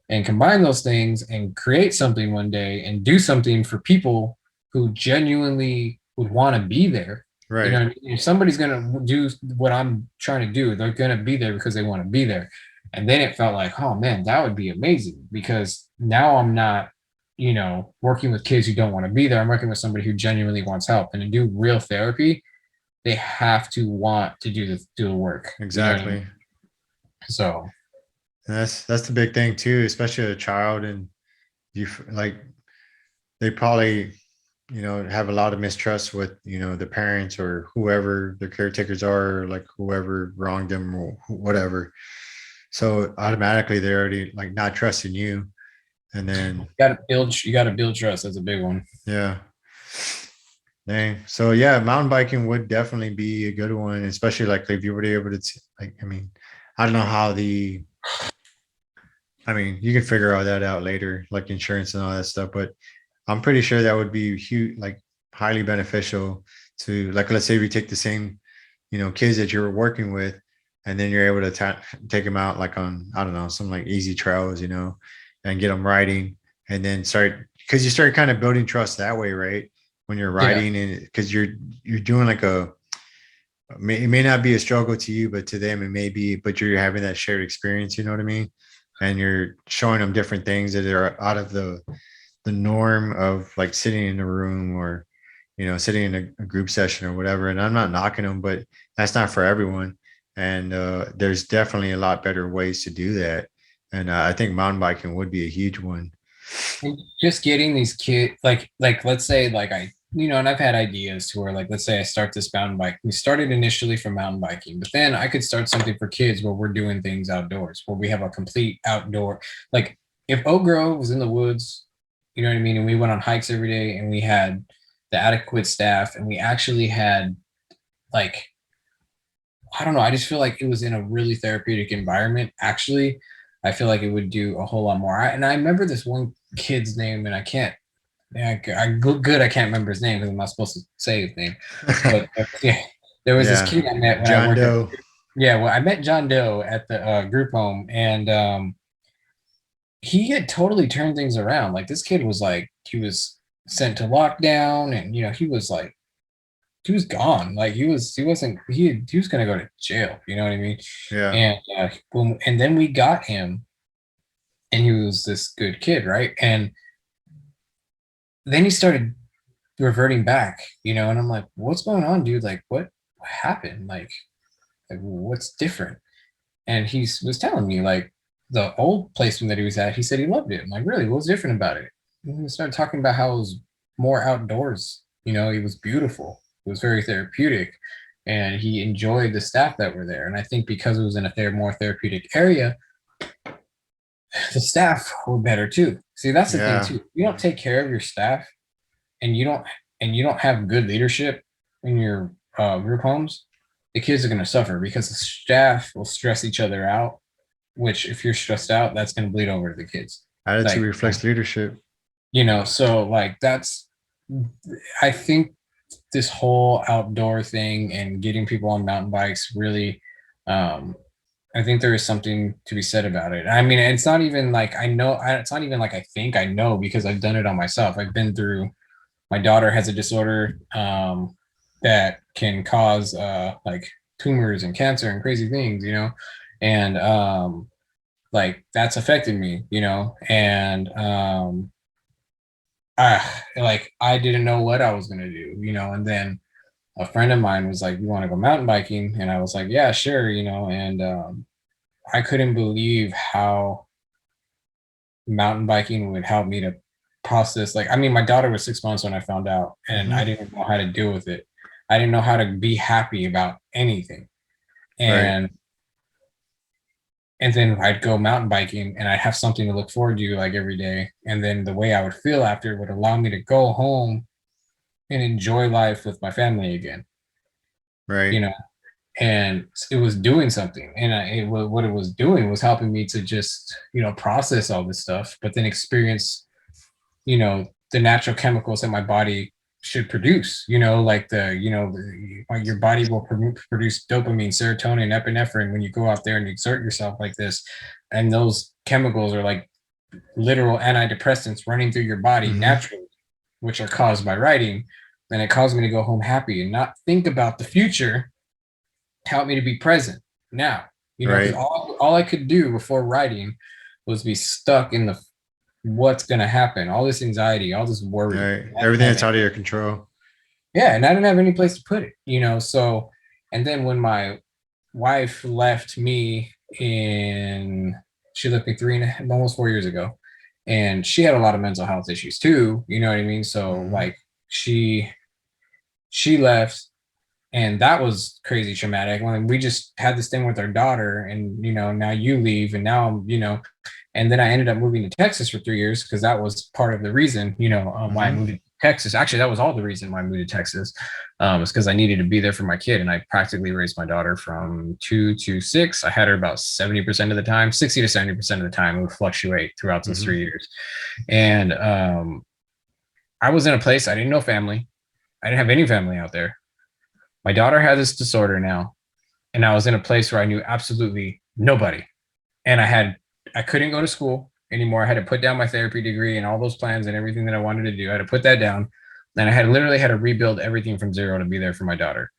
and combine those things and create something one day and do something for people who genuinely would want to be there. You know Right. what I mean? If somebody's gonna do what I'm trying to do, they're gonna be there because they want to be there. And then it felt like, oh man, that would be amazing because now I'm not, you know, working with kids who don't want to be there. I'm working with somebody who genuinely wants help. And to do real therapy, they have to want to do the work. You know what I mean? Exactly. So And that's the big thing too, especially a child. And like they probably, have a lot of mistrust with, the parents or whoever their caretakers are, or like whoever wronged them or whatever. So automatically they're already like not trusting you. And then you gotta build trust. That's a big one. yeah. Dang. So yeah, mountain biking would definitely be a good one, especially like if you were able to like, I mean, I don't know how you can figure all that out later, like insurance and all that stuff, but I'm pretty sure that would be huge, like highly beneficial to, like, let's say we take the same, kids that you were working with, and then you're able to take them out like on, I don't know, some like easy trails, and get them riding, and then because you start kind of building trust that way, right? When you're Yeah. riding, and because you're doing like it may not be a struggle to you, but to them it may be, but you're having that shared experience, you know what I mean? And you're showing them different things that are out of the norm of like sitting in a room, or sitting in a group session or whatever. And I'm not knocking them, but that's not for everyone. And there's definitely a lot better ways to do that. And I think mountain biking would be a huge one. And just getting these kids, like let's say like and I've had ideas to where like let's say I start this mountain bike. We started initially from mountain biking, but then I could start something for kids where we're doing things outdoors, where we have a complete outdoor. Like if Oak Grove was in the woods, you know what I mean, and we went on hikes every day, and we had the adequate staff, and we actually had like I don't know. I just feel like it was in a really therapeutic environment. Actually, I feel like it would do a whole lot more. And I remember this one kid's name, and I can't. Yeah, good. I can't remember his name because I'm not supposed to say his name. But yeah, there was this Yeah. kid I met when I John worked at. Doe. Yeah, well, I met John Doe at the group home, and he had totally turned things around. Like this kid was like, he was sent to lockdown, and he was like, he was gone. Like he wasn't, he was gonna go to jail. You know what I mean? Yeah. And and then we got him, and he was this good kid, right? And then he started reverting back, and I'm like, what's going on, dude? Like, what happened? Like what's different? And he was telling me like the old placement that he was at, he said he loved it. I'm like, really? What was different about it? And he started talking about how it was more outdoors. It was beautiful. It was very therapeutic. And he enjoyed the staff that were there. And I think because it was in a more therapeutic area, the staff were better too. See, that's the thing Yeah. too. You don't take care of your staff, and you don't have good leadership in your group homes, the kids are going to suffer because the staff will stress each other out. Which, if you're stressed out, that's going to bleed over to the kids. Attitude Like, reflects leadership. so like that's. I think this whole outdoor thing and getting people on mountain bikes really, I think there is something to be said about it. I mean, it's not even like I know. It's not even like I think I know because I've done it on myself. I've been through. My daughter has a disorder that can cause like tumors and cancer and crazy things, and like that's affected me, and I didn't know what I was gonna do, and then a friend of mine was like, "You want to go mountain biking?" And I was like, "Yeah, sure," and I couldn't believe how mountain biking would help me to process. Like, I mean, my daughter was 6 months when I found out, and I Hmm. didn't know how to deal with it. I didn't know how to be happy about anything. Right. And then I'd go mountain biking and I'd have something to look forward to like every day. And then the way I would feel after would allow me to go home and enjoy life with my family again, you Right. know. And it was doing something, and what it was doing was helping me to just process all this stuff, but then experience the natural chemicals that my body should produce, like like your body will produce dopamine, serotonin, epinephrine when you go out there and exert yourself like this. And those chemicals are like literal antidepressants running through your body Hmm. naturally, which are caused by writing. Then it caused me to go home happy and not think about the future, help me to be present now, because Right. all I could do before writing was be stuck in the what's going to happen, all this anxiety, all this worry. Right. I didn't Everything have that's any, out of your control. yeah, and I didn't have any place to put it, so. And then when my wife left me in she left me almost 4 years ago, and she had a lot of mental health issues too, you know what I mean? So Hmm. like she left, and that was crazy traumatic when we just had this thing with our daughter, and now you leave, and now I'm and then I ended up moving to Texas for 3 years because that was part of the reason, why I Hmm. moved to Texas. Actually, that was all the reason why I moved to Texas. Is because I needed to be there for my kid, and I practically raised my daughter from 2 to 6. I had her about 70% of the time, 60 to 70% of the time. It would fluctuate throughout those Hmm. 3 years, and I was in a place I didn't know family. I didn't have any family out there. My daughter had this disorder now, and I was in a place where I knew absolutely nobody, and I couldn't go to school anymore. I had to put down my therapy degree and all those plans and everything that I wanted to do. I had to put that down. And I had literally had to rebuild everything from zero to be there for my daughter.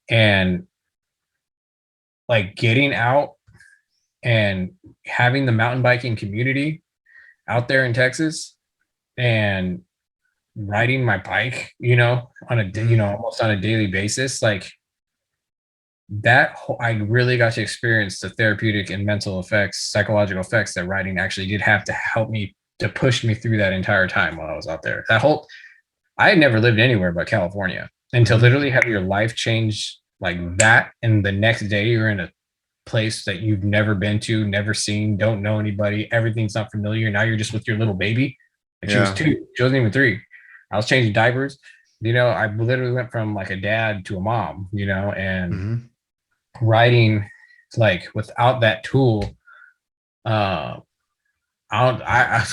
And like getting out and having the mountain biking community out there in Texas and riding my bike, on Hmm. almost on a daily basis, like I really got to experience the therapeutic and mental effects, psychological effects that writing actually did have to help me to push me through that entire time while I was out there. I had never lived anywhere but California, and to Hmm. literally have your life change like that, and the next day you're in a place that you've never been to, never seen, don't know anybody, everything's not familiar. Now you're just with your little baby. Like she was Yeah. 2, she wasn't even 3. I was changing diapers. I literally went from like a dad to a mom, and Hmm. writing like without that tool, uh I don't I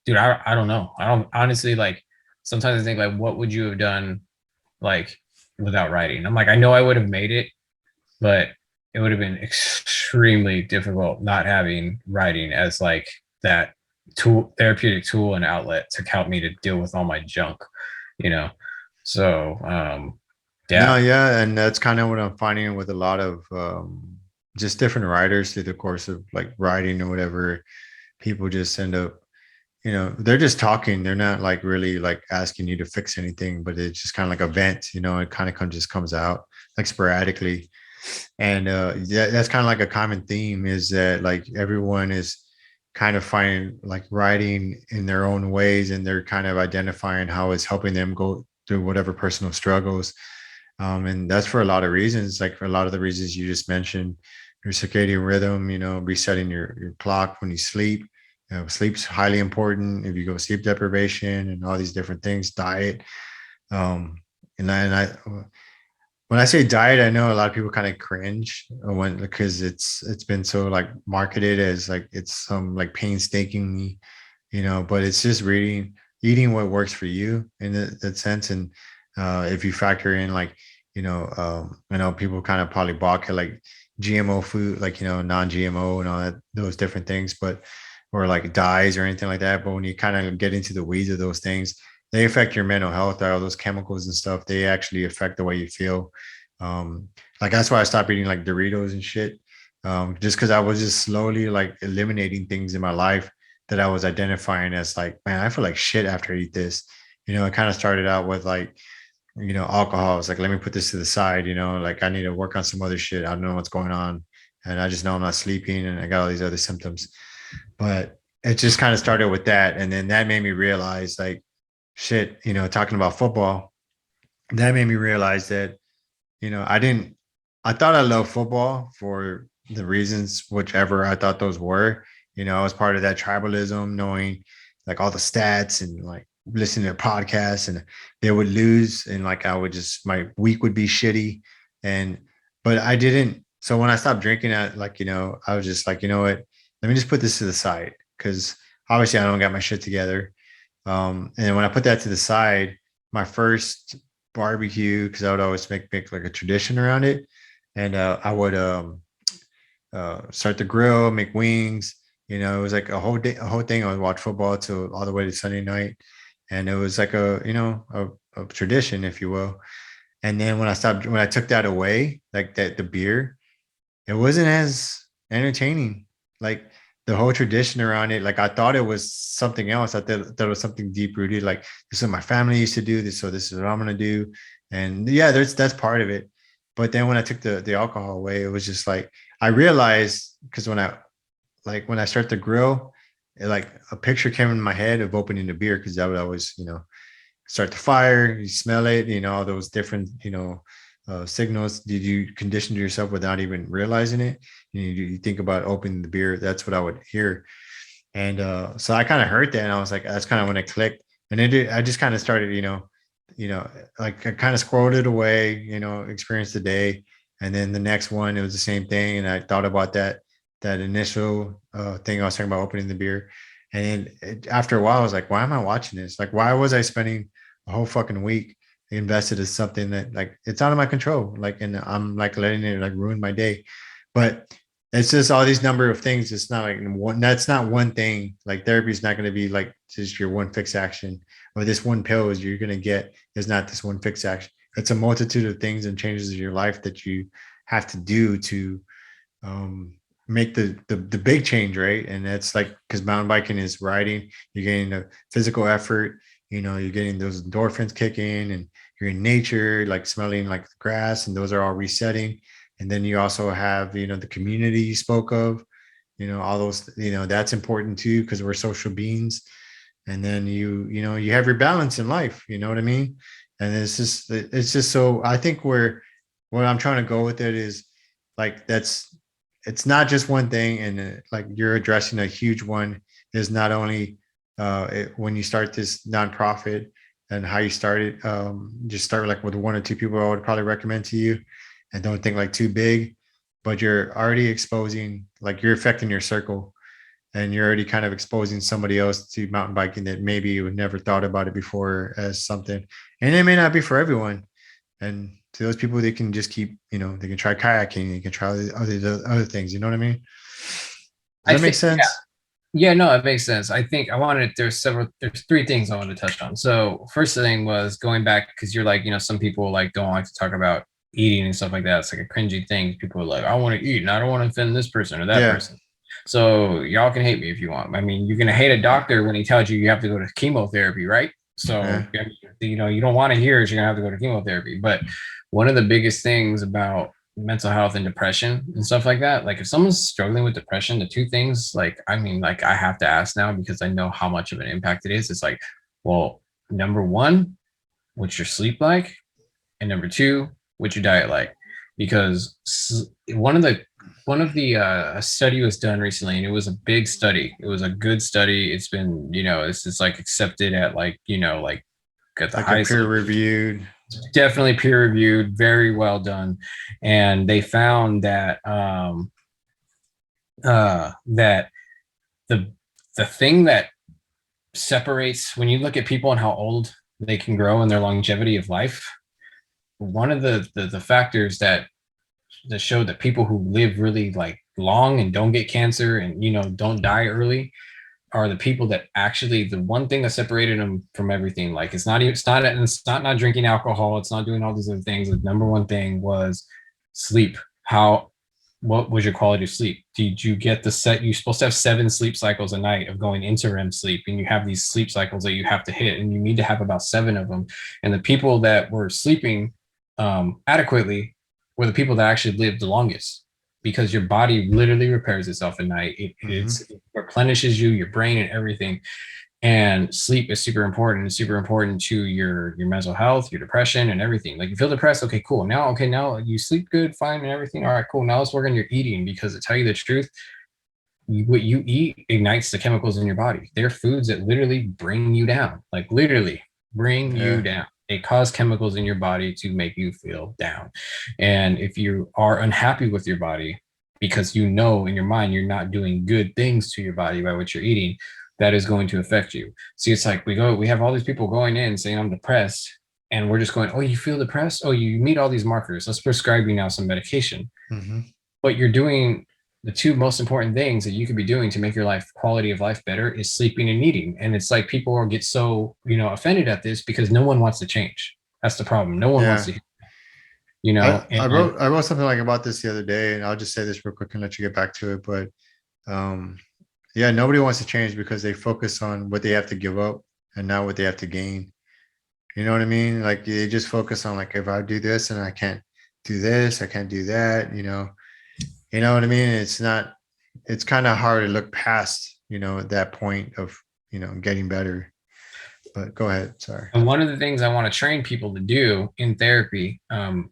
dude, I don't know. I don't honestly like sometimes I think like, what would you have done like without writing? I'm like, I know I would have made it, but it would have been extremely difficult not having writing as like that tool, therapeutic tool and outlet to help me to deal with all my junk, you know. So No, yeah. yeah, and that's kind of what I'm finding with a lot of just different writers through the course of like writing or whatever. People just end up, they're just talking. They're not like really like asking you to fix anything, but it's just kind of like a vent. It kind of just comes out like sporadically. And that's kind of like a common theme is that like everyone is kind of finding like writing in their own ways, and they're kind of identifying how it's helping them go through whatever personal struggles. And that's for a lot of reasons, like for a lot of the reasons you just mentioned, your circadian rhythm, resetting your clock when you sleep. Sleep's highly important. If you go sleep deprivation and all these different things, diet. Um, and I when I say diet, I know a lot of people kind of cringe when because it's been so like marketed as like it's some like painstakingly, but it's just reading eating what works for you in that sense. And if you factor in like, I know people kind of probably balk at like GMO food, like, non-GMO and all that, those different things, but or like dyes or anything like that. But when you kind of get into the weeds of those things, they affect your mental health. All those chemicals and stuff, they actually affect the way you feel. Like that's why I stopped eating like Doritos and shit. Just because I was just slowly like eliminating things in my life that I was identifying as like, man, I feel like shit after I eat this. It kind of started out with like, alcohol. I was like, let me put this to the side, like I need to work on some other shit. I don't know what's going on. And I just know I'm not sleeping and I got all these other symptoms. But it just kind of started with that. And then that made me realize like, shit, talking about football, that made me realize that, I thought I loved football for the reasons, whichever I thought those were. I was part of that tribalism, knowing like all the stats and like listening to podcasts, and they would lose. And like I would just, my week would be shitty. And, but I didn't. So when I stopped drinking, I was just like, you know what? Let me just put this to the side because obviously I don't got my shit together. And when I put that to the side, my first barbecue, because I would always make like a tradition around it, and I would start the grill, make wings. It was like a whole day, a whole thing. I would watch football till all the way to Sunday night, and it was like a tradition, if you will. And then when I took that away, like that the beer, it wasn't as entertaining. Like the whole tradition around it, like I thought it was something else. I thought it was something deep rooted. Like this is what my family used to do. This, so this is what I'm gonna do. And yeah, that's part of it. But then when I took the alcohol away, it was just like I realized because when I start to grill, like a picture came in my head of opening the beer because I would always, start the fire, you smell it, all those different, signals. Did you condition yourself without even realizing it? You think about opening the beer. That's what I would hear. And so I kind of heard that, and I was like, that's kind of when it clicked. And I just kind of started, like I kind of squirreled it away, experienced the day. And then the next one, it was the same thing. And I thought about that initial thing I was talking about opening the beer. And then after a while, I was like, why am I watching this? Like, why was I spending a whole fucking week invested in something that like it's out of my control? Like, and I'm like letting it like ruin my day. But it's just all these number of things. It's not like one, that's not one thing. Like therapy is not going to be like just your one fix action, or this one pill is you're going to get is not this one fix action. It's a multitude of things and changes in your life that you have to do to um, make the big change, right? And that's like because mountain biking is riding, you're getting the physical effort, you're getting those endorphins kicking, and you're in nature, like smelling like the grass, and those are all resetting. And then you also have, the community you spoke of, all those, that's important too, because we're social beings. And then you have your balance in life, you know what I mean? And it's just so I think where I'm trying to go with it is like it's not just one thing, and like you're addressing a huge one is not only when you start this nonprofit and how you started, just start like with one or two people I would probably recommend to you, and don't think like too big, but you're already exposing, like you're affecting your circle. and you're already kind of exposing somebody else to mountain biking that maybe you never thought about it before as something. And it may not be for everyone. And to those people, they can just keep, they can try kayaking, they can try other things. You know what I mean? Does that make sense? Yeah, no, it makes sense. I think there's three things I wanted to touch on. So first thing was going back, because you're like, some people like don't like to talk about eating and stuff like that. It's like a cringy thing. People are like, I want to eat and I don't want to offend this person or that person. So y'all can hate me if you want. I mean, you're going to hate a doctor when he tells you have to go to chemotherapy, right? So, you don't want to hear it, you're going to have to go to chemotherapy. But one of the biggest things about mental health and depression and stuff like that, like if someone's struggling with depression, the two things, I have to ask now because I know how much of an impact it is. It's like, well, number one, what's your sleep like? And number two, what's your diet like? Because one of the a study was done recently, and it was a big study. It was a good study. It's been, it's like accepted at at the highest peer reviewed. Definitely peer reviewed, very well done. And they found that that the thing that separates, when you look at people and how old they can grow and their longevity of life, one of the factors that showed that people who live really long and don't get cancer and don't die early are the people that actually, the one thing that separated them from everything, it's not drinking alcohol, it's not doing all these other things. The number one thing was sleep. What was your quality of sleep? Did you get you're supposed to have 7 sleep cycles a night of going into REM sleep, and you have these sleep cycles that you have to hit, and you need to have about 7 of them. And the people that were sleeping adequately were the people that actually lived the longest, because your body literally repairs itself at night. It replenishes your brain and everything. And sleep is super important. It's super important to your mental health, your depression, and everything. Like, you feel depressed, okay, cool. Now you sleep good, fine, and everything. All right, cool. Now let's work on your eating, because to tell you the truth, what you eat ignites the chemicals in your body. They're foods that literally bring you down, you down. They cause chemicals in your body to make you feel down. And if you are unhappy with your body because in your mind you're not doing good things to your body by what you're eating, that is going to affect you. See, it's like we have all these people going in saying I'm depressed, and we're just going, oh, you feel depressed? Oh, you meet all these markers. Let's prescribe you now some medication. Mm-hmm. But you're doing the two most important things that you could be doing to make your quality of life better is sleeping and eating. And it's like people get so, offended at this because no one wants to change. That's the problem. No one wants to, I wrote something about this the other day, and I'll just say this real quick and let you get back to it. But nobody wants to change because they focus on what they have to give up and not what they have to gain. You know what I mean? Like, they just focus on, if I do this and I can't do this, I can't do that, You know what I mean? It's kind of hard to look past, that point of, getting better. But go ahead. Sorry. And one of the things I want to train people to do in therapy,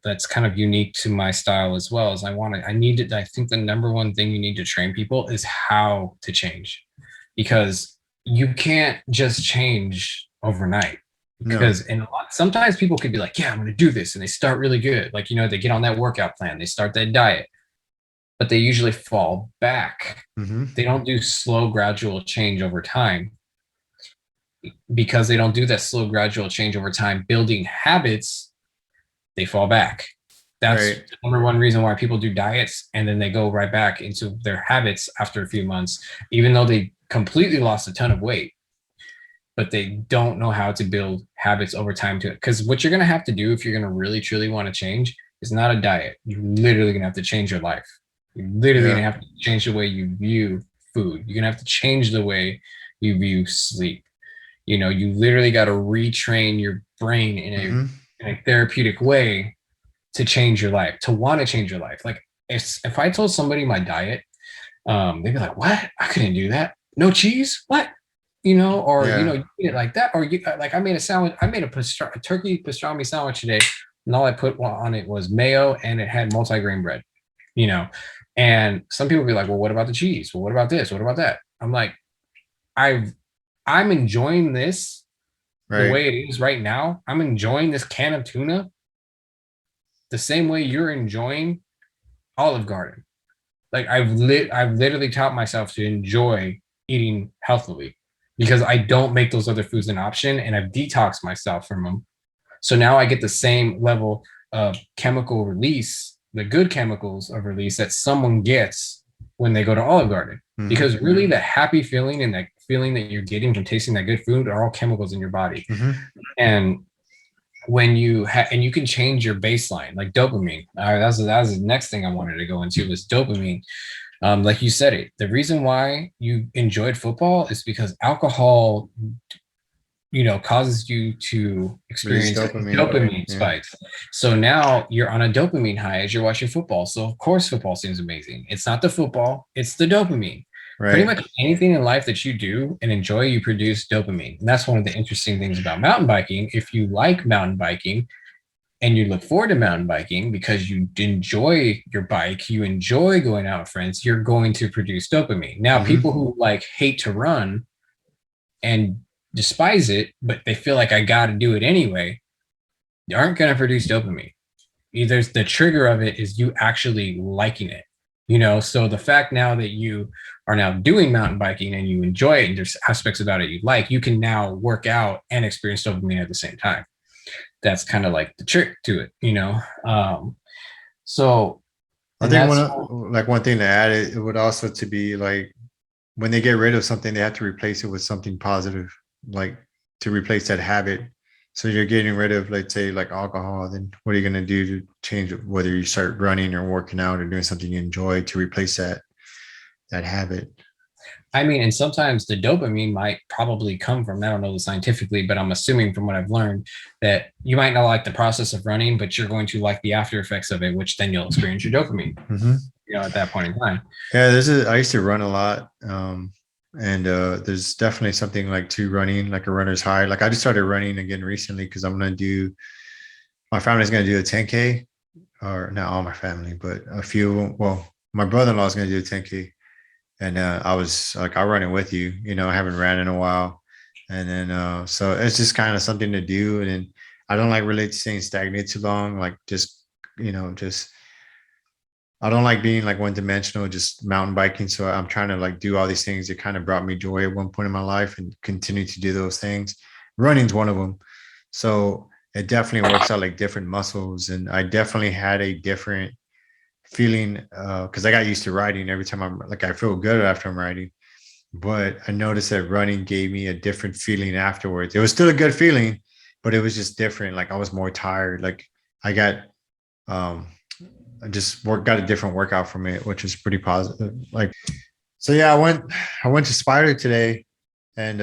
that's kind of unique to my style as well, is I think the number one thing you need to train people is how to change, because you can't just change overnight. Because sometimes people could be like, yeah, I'm going to do this. And they start really good. They get on that workout plan, they start that diet, but they usually fall back. Mm-hmm. They don't do slow, gradual change over time. Because they don't do that slow, gradual change over time, building habits, they fall back. That's the number one reason why people do diets, and then they go right back into their habits after a few months, even though they completely lost a ton of weight. But they don't know how to build habits over time to it. Because what you're going to have to do if you're going to really, truly want to change is not a diet. You're literally going to have to change your life. You're literally going to have to change the way you view food. You're going to have to change the way you view sleep. You literally got to retrain your brain in a therapeutic way to change your life, to want to change your life. Like, if I told somebody my diet, they'd be like, what? I couldn't do that. No cheese? What? You eat it like that. Or I made a sandwich. I made a turkey pastrami sandwich today, and all I put on it was mayo, and it had multigrain bread, And some people be like, well, what about the cheese? Well, what about this? What about that? I'm like, I'm enjoying this the way it is right now. I'm enjoying this can of tuna the same way you're enjoying Olive Garden. Like, I've literally taught myself to enjoy eating healthily because I don't make those other foods an option and I've detoxed myself from them. So now I get the same level of chemical release, the good chemicals of release that someone gets when they go to Olive Garden. Mhm. Because really the happy feeling and that feeling that you're getting from tasting that good food are all chemicals in your body. Mhm. And when you and you can change your baseline, like dopamine. That was the next thing I wanted to go into was dopamine. Like you said it, the reason why you enjoyed football is because alcohol, causes you to Release experience dopamine. dopamine Yeah. spikes. So now you're on a dopamine high as you're watching football. So of course football seems amazing. It's not the football, it's the dopamine. Pretty Right. much anything in life that you do and enjoy, you produce dopamine. And that's one of the interesting things about mountain biking. If you like mountain biking and you look forward to mountain biking because you enjoy your bike, you enjoy going out with friends, you're going to produce dopamine. Now, Mhm. people who like hate to run and despise it, but they feel like I got to do it anyway, they aren't going to produce dopamine. Either the trigger of it is you actually liking it, So the fact now that you are now doing mountain biking and you enjoy it and there's aspects about it you like, you can now work out and experience dopamine at the same time. That's kind of like the trick to it. So, I and think that's one thing to add, it would also to be like when they get rid of something, they have to replace it with something positive, like to replace that habit. So you're getting rid of, let's say, like alcohol. Then what are you going to do to change it? Whether you start running or working out or doing something you enjoy to replace that habit. I mean, and sometimes the dopamine might probably come from, I don't know this scientifically, but I'm assuming from what I've learned that you might not like the process of running, but you're going to like the after effects of it, which then you'll experience your dopamine, Mm-hmm. at that point in time. Yeah, I used to run a lot. And there's definitely something like to running, like a runner's high. Like I just started running again recently because my family's going to do a 10K, or not all my family, but a few. Well, my brother-in-law is going to do a 10K. And I was like, I'll run it with you. I haven't ran in a while. And then, so it's just kind of something to do. And then I don't like really staying stagnant too long. Like just I don't like being like one dimensional, just mountain biking. So I'm trying to like do all these things that kind of brought me joy at one point in my life and continue to do those things. Running's one of them. So it definitely works out like different muscles. And I definitely had a different feeling because I got used to riding. Every time I'm like, I feel good after I'm riding, but I noticed that running gave me a different feeling afterwards. It was still a good feeling, but it was just different. Like I was more tired. Like I got um I just got a different workout from it, which was pretty positive. Like, so yeah, I went to Spider today, and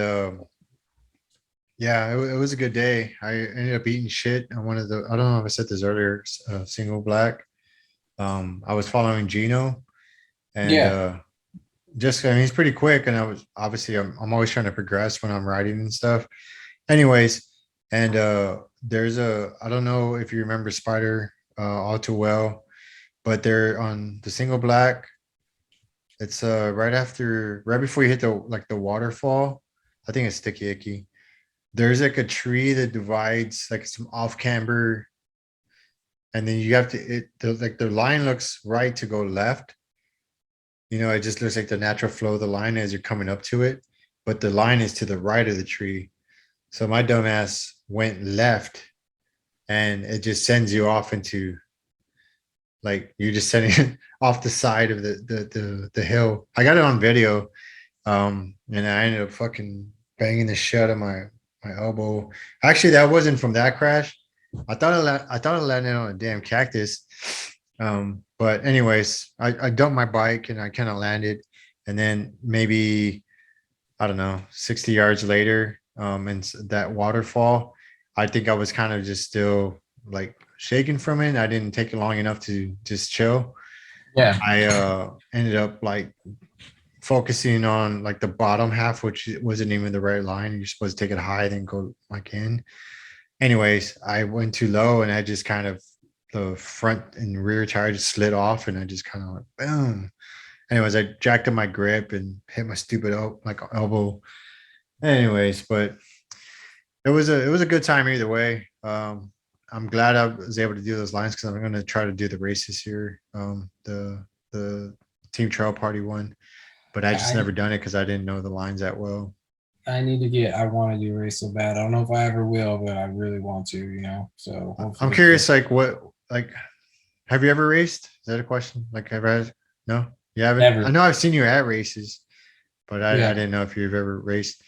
yeah, it was a good day. I ended up eating shit. I don't know if I said this earlier, single black. I was following Gino, and Yeah. just, I mean, he's pretty quick, and I was obviously I'm always trying to progress when I'm writing and stuff. Anyways, and there's I don't know if you remember Spider all too well, but they're on the single black. It's right before you hit the waterfall. I think it's Sticky Icky. There's like a tree that divides like some off camber, and then you have to like the line looks right to go left. It just looks like the natural flow of the line as you're coming up to it, but the line is to the right of the tree. So my dumbass went left, and it just sends you off into, like, you're just sending it off the side of the hill. I got it on video, and I ended up fucking banging the shit out of my elbow. Actually, that wasn't from that crash. I thought I landed on a damn cactus. But anyways, I dumped my bike and I kind of landed, and then maybe, I don't know, 60 yards later, and that waterfall, I think I was kind of just still like shaking from it. I didn't take it long enough to just chill. Yeah. I ended up like focusing on like the bottom half, which wasn't even the right line. You're supposed to take it high, then go like in. Anyways, I went too low, and I just kind of, the front and rear tire just slid off, and I just kind of like boom. Anyways, I jacked up my grip and hit my stupid elbow. Anyways, but it was a good time either way. I'm glad I was able to do those lines because I'm going to try to do the races here. The team trail party one. but I just I never done it because I didn't know the lines that well. I need to get. I want to do race so bad. I don't know if I ever will, but I really want to. You know. So I'm hopefully, curious, like what, like, have you ever raced? Is that a question? Like, ever? No, you haven't. I never. know I've seen you at races, but I Yeah. didn't know if you've ever raced.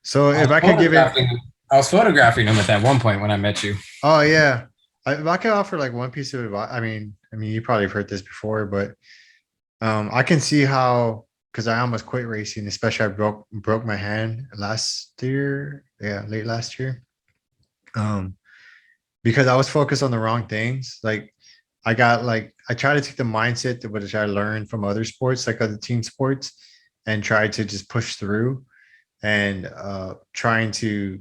So I if was I could give it, photographing. I was photographing them at that one point when I met you. oh yeah, if I could offer like one piece of advice, I mean, you probably have heard this before, but I can see how, because I almost quit racing, especially I broke my hand last year, yeah, late last year. Um, because I was focused on the wrong things. Like I try to take the mindset that which I learned from other sports, like other team sports, and try to just push through and trying to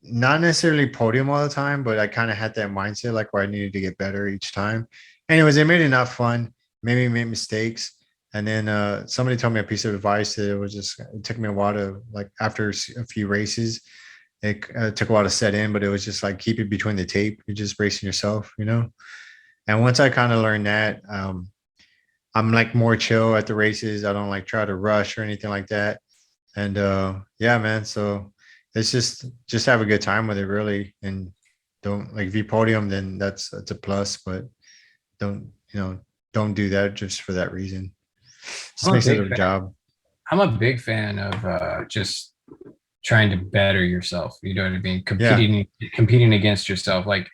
not necessarily podium all the time, but I kind of had that mindset like where I needed to get better each time. Anyways, it made it not fun, made me make mistakes. And then somebody told me a piece of advice that it took me a while to, like, after a few races, it took a while to set in, but it was just like keep it between the tape. You're just racing yourself, you know? And once I kind of learned that, I'm like more chill at the races. I don't like try to rush or anything like that. And yeah, man. So it's just have a good time with it, really. And don't, like, if you podium, then that's a plus. But don't, don't do that just for that reason. Just I'm a makes it big a fan. job. I'm a big fan of just trying to better yourself. You know what I mean? Yeah, Competing against yourself. Like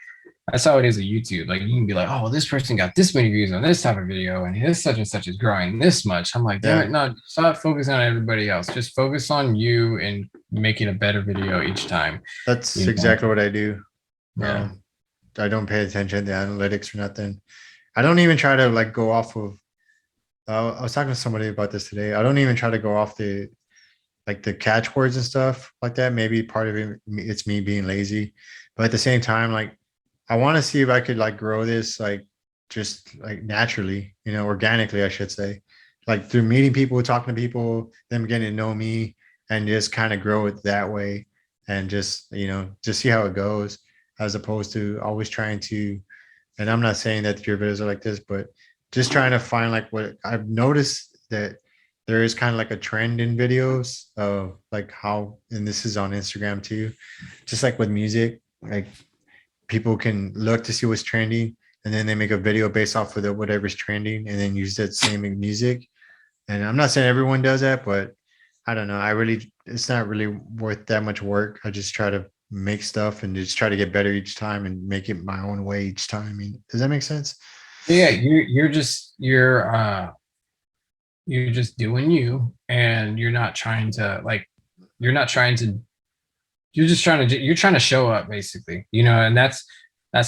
that's how it is at YouTube. Like you can be like, oh, well, this person got this many views on this type of video, and his such and such is growing this much. I'm like, damn yeah. it, no, stop focusing on everybody else. Just focus on you and making a better video each time. That's You know? exactly what I do. Yeah. I don't pay attention to analytics or nothing. I don't even try to like go off of. I was talking to somebody about this today. I don't even try to go off the, like, the catchwords and stuff like that. Maybe part of it's me being lazy, but at the same time, like, I want to see if I could like grow this, like, just like naturally, organically, I should say, like through meeting people, talking to people, them getting to know me, and just kind of grow it that way, and just see how it goes, as opposed to always trying to. And I'm not saying that your videos are like this, but just trying to find, like, what I've noticed that there is kind of like a trend in videos of like how, and this is on Instagram too, just like with music, like people can look to see what's trending, and then they make a video based off of whatever's trending, and then use that same music. And I'm not saying everyone does that, but I don't know. It's not really worth that much work. I just try to make stuff and just try to get better each time and make it my own way each time. I mean, does that make sense? Yeah, you're just doing you, and you're not trying to you're trying to show up basically, you know. And that's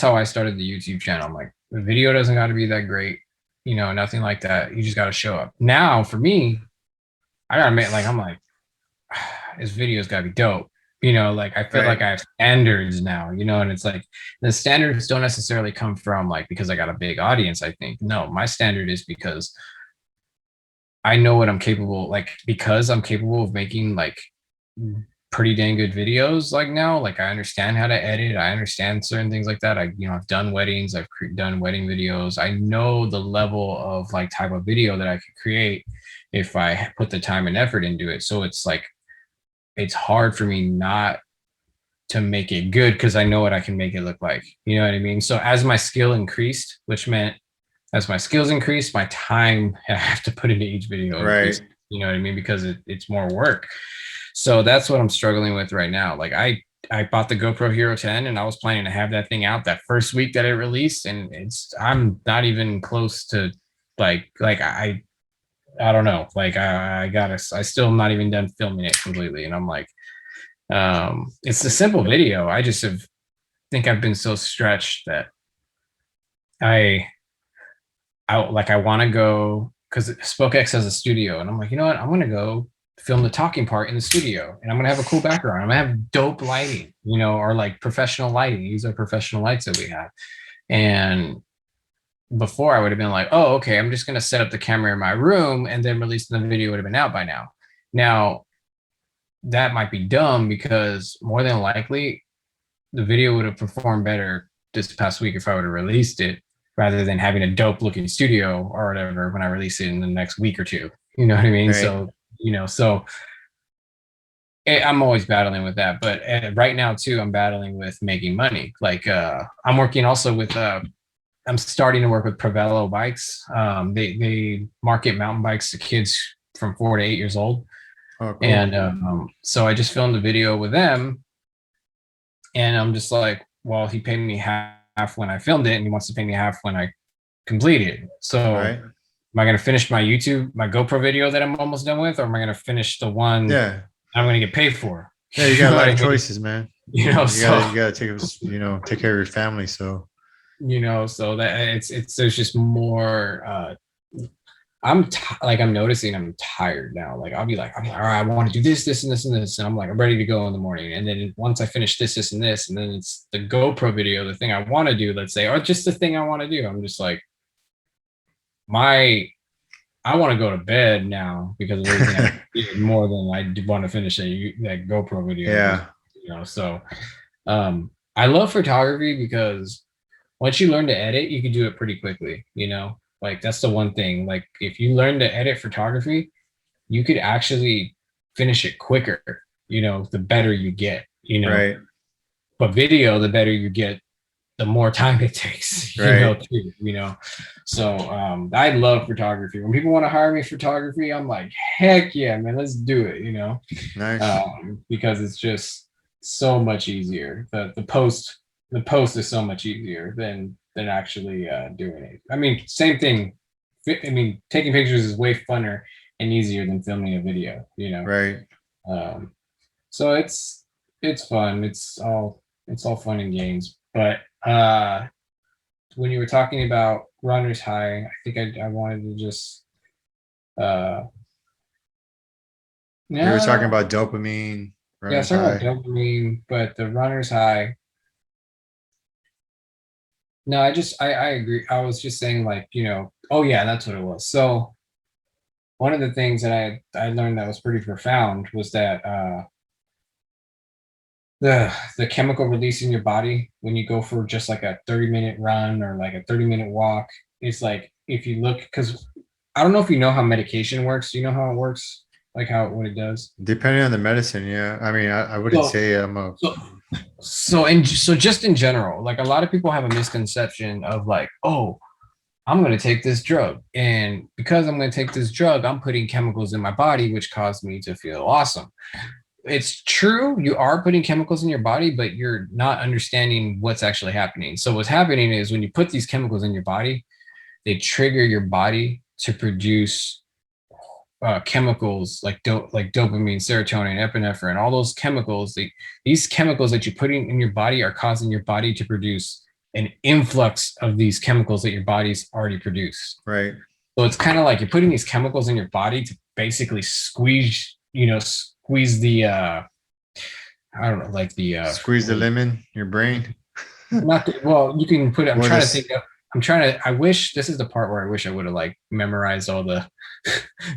how I started the YouTube channel. I'm like, the video doesn't got to be that great, you know, nothing like that. You just got to show up. Now for me, I gotta admit, like, I'm like, this video's gotta be dope, you know. Like I feel like Right. I have standards now, you know. And it's like the standards don't necessarily come from like because I got a big audience. I think no, my standard is because I know what I'm capable, like, because I'm capable of making like pretty dang good videos. Like now, like I understand how to edit, I understand certain things like that. I've done weddings, done wedding videos. I know the level of like type of video that I could create if I put the time and effort into it. So it's like it's hard for me not to make it good because I know what I can make it look like. You know what I mean? So as my skill increased, which meant as my skills increase, my time I have to put into each video increase. Right. You know what I mean? Because it's more work. So that's what I'm struggling with right now. Like I bought the GoPro Hero 10 and I was planning to have that thing out that first week that it released, and I'm not even close to like I don't know. Like I still am not even done filming it completely, and I'm like, it's a simple video. I just think I've been so stretched that I I want to go because SpokeX has a studio, and I'm like, you know what? I'm gonna go film the talking part in the studio, and I'm gonna have a cool background. I'm gonna have dope lighting, you know, or like professional lighting. These are professional lights that we have. And before I would have been like, oh, okay, I'm just gonna set up the camera in my room and then release the video would have been out by now. Now that might be dumb because more than likely the video would have performed better this past week if I would have released it rather than having a dope looking studio or whatever when I release it in the next week or two. You know what I mean? Right. So, so I'm always battling with that. But right now too, I'm battling with making money. Like I'm working also with I'm starting to work with Provello bikes. They market mountain bikes to kids from 4 to 8 years old. Oh, cool. And so I just filmed a video with them, and I'm just like, well, he paid me half when I filmed it, and he wants to pay me half when I complete it. So Right. am I going to finish my GoPro video that I'm almost done with, or am I going to finish the one Yeah. I'm going to get paid for? Yeah. You got a know lot what of I mean? choices, man. You know, You gotta take care of your family. So so that it's there's just more. I'm noticing I'm tired now. Like I'll be like, all right, I want to do this, this, and this, and this, and I'm like, I'm ready to go in the morning. And then once I finish this, this, and this, and then it's the GoPro video, the thing I want to do, let's say, or just the thing I want to do. I'm just like, I want to go to bed now because of everything I did more than I want to finish that GoPro video. yeah. So I love photography because once you learn to edit, you can do it pretty quickly, like that's the one thing. Like if you learn to edit photography, you could actually finish it quicker, the better you get, Right. but video, the better you get, the more time it takes, Right. too. So I love photography. When people want to hire me for photography, I'm like, heck yeah, man, let's do it, Nice. because it's just so much easier. The post is so much easier than actually doing it. I mean, same thing. I mean, taking pictures is way funner and easier than filming a video, Right. um, so it's fun. It's all fun and games. But when you were talking about runner's high, I think I wanted to just You were talking no, about dopamine, yeah, runner's sorry about high. dopamine, but the runner's high. No, I agree. I was just saying like, oh yeah, that's what it was. So one of the things that I learned that was pretty profound was that the chemical release in your body when you go for just like a 30-minute run or like a 30-minute walk is like, if you look, because I don't know if you know how medication works. Do you know how it works? Like what it does? Depending on the medicine, yeah. I mean, I wouldn't So, say I'm a so, so just in general, like a lot of people have a misconception of like, oh, I'm going to take this drug. And because I'm going to take this drug, I'm putting chemicals in my body, which cause me to feel awesome. It's true, you are putting chemicals in your body, but you're not understanding what's actually happening. So what's happening is when you put these chemicals in your body, they trigger your body to produce chemicals like dopamine, serotonin, epinephrine, all those chemicals. These chemicals that you're putting in your body are causing your body to produce an influx of these chemicals that your body's already produced. right. So it's kind of like you're putting these chemicals in your body to basically squeeze the I don't know, like the Squeeze the lemon, your brain. not the, well, you can put it. Or this. I wish this is the part where I wish I would have like memorized all the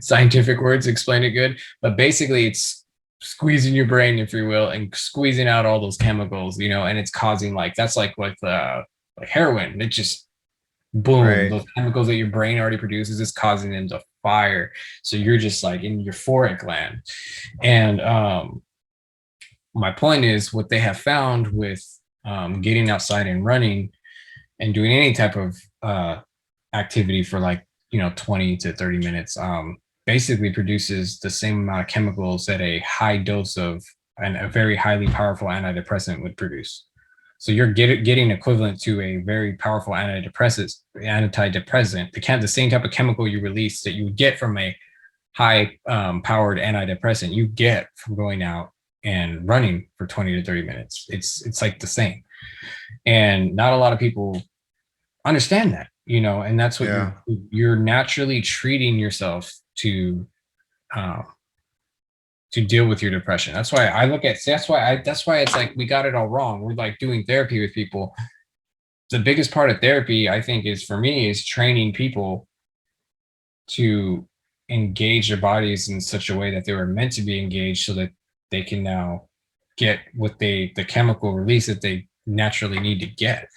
scientific words, explain it good. But basically it's squeezing your brain, if you will, and squeezing out all those chemicals, and it's causing like that's like with like heroin. It just boom, Right. those chemicals that your brain already produces is causing them to fire. So you're just like in euphoric land. And my point is what they have found with getting outside and running and doing any type of activity for like 20 to 30 minutes basically produces the same amount of chemicals that a high dose of a very highly powerful antidepressant would produce. So you're getting equivalent to a very powerful antidepressant, the same type of chemical you release that you would get from a high powered antidepressant you get from going out and running for 20 to 30 minutes. It's like the same. And not a lot of people understand that, and that's what Yeah. you're naturally treating yourself to deal with your depression. That's why that's why it's like we got it all wrong. We're like doing therapy with people. The biggest part of therapy, I think, is for me is training people to engage their bodies in such a way that they were meant to be engaged so that they can now get the chemical release that they naturally need to get.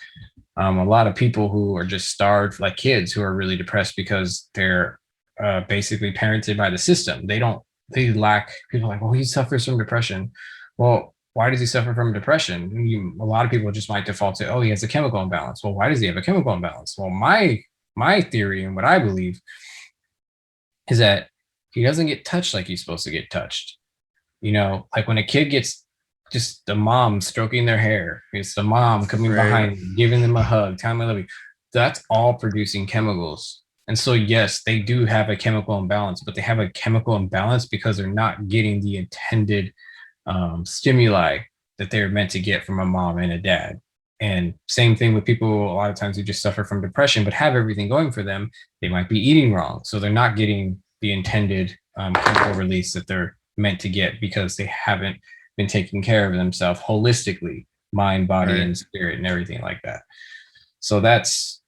A lot of people who are just starved, like kids who are really depressed because they're basically parented by the system. They lack, people are like, well, he suffers from depression. Well, why does he suffer from depression? A lot of people just might default to, oh, he has a chemical imbalance. Well, why does he have a chemical imbalance? Well, my theory and what I believe is that he doesn't get touched like he's supposed to get touched. Like when a kid gets just the mom stroking their hair, it's the mom coming behind them, giving them a hug, telling them I love you. That's all producing chemicals. And so, yes, they do have a chemical imbalance, but they have a chemical imbalance because they're not getting the intended stimuli that they're meant to get from a mom and a dad. And same thing with people a lot of times who just suffer from depression, but have everything going for them. They might be eating wrong. So they're not getting the intended chemical release that they're meant to get because they haven't been taking care of themselves holistically, mind, body, and spirit, and everything like that. So that's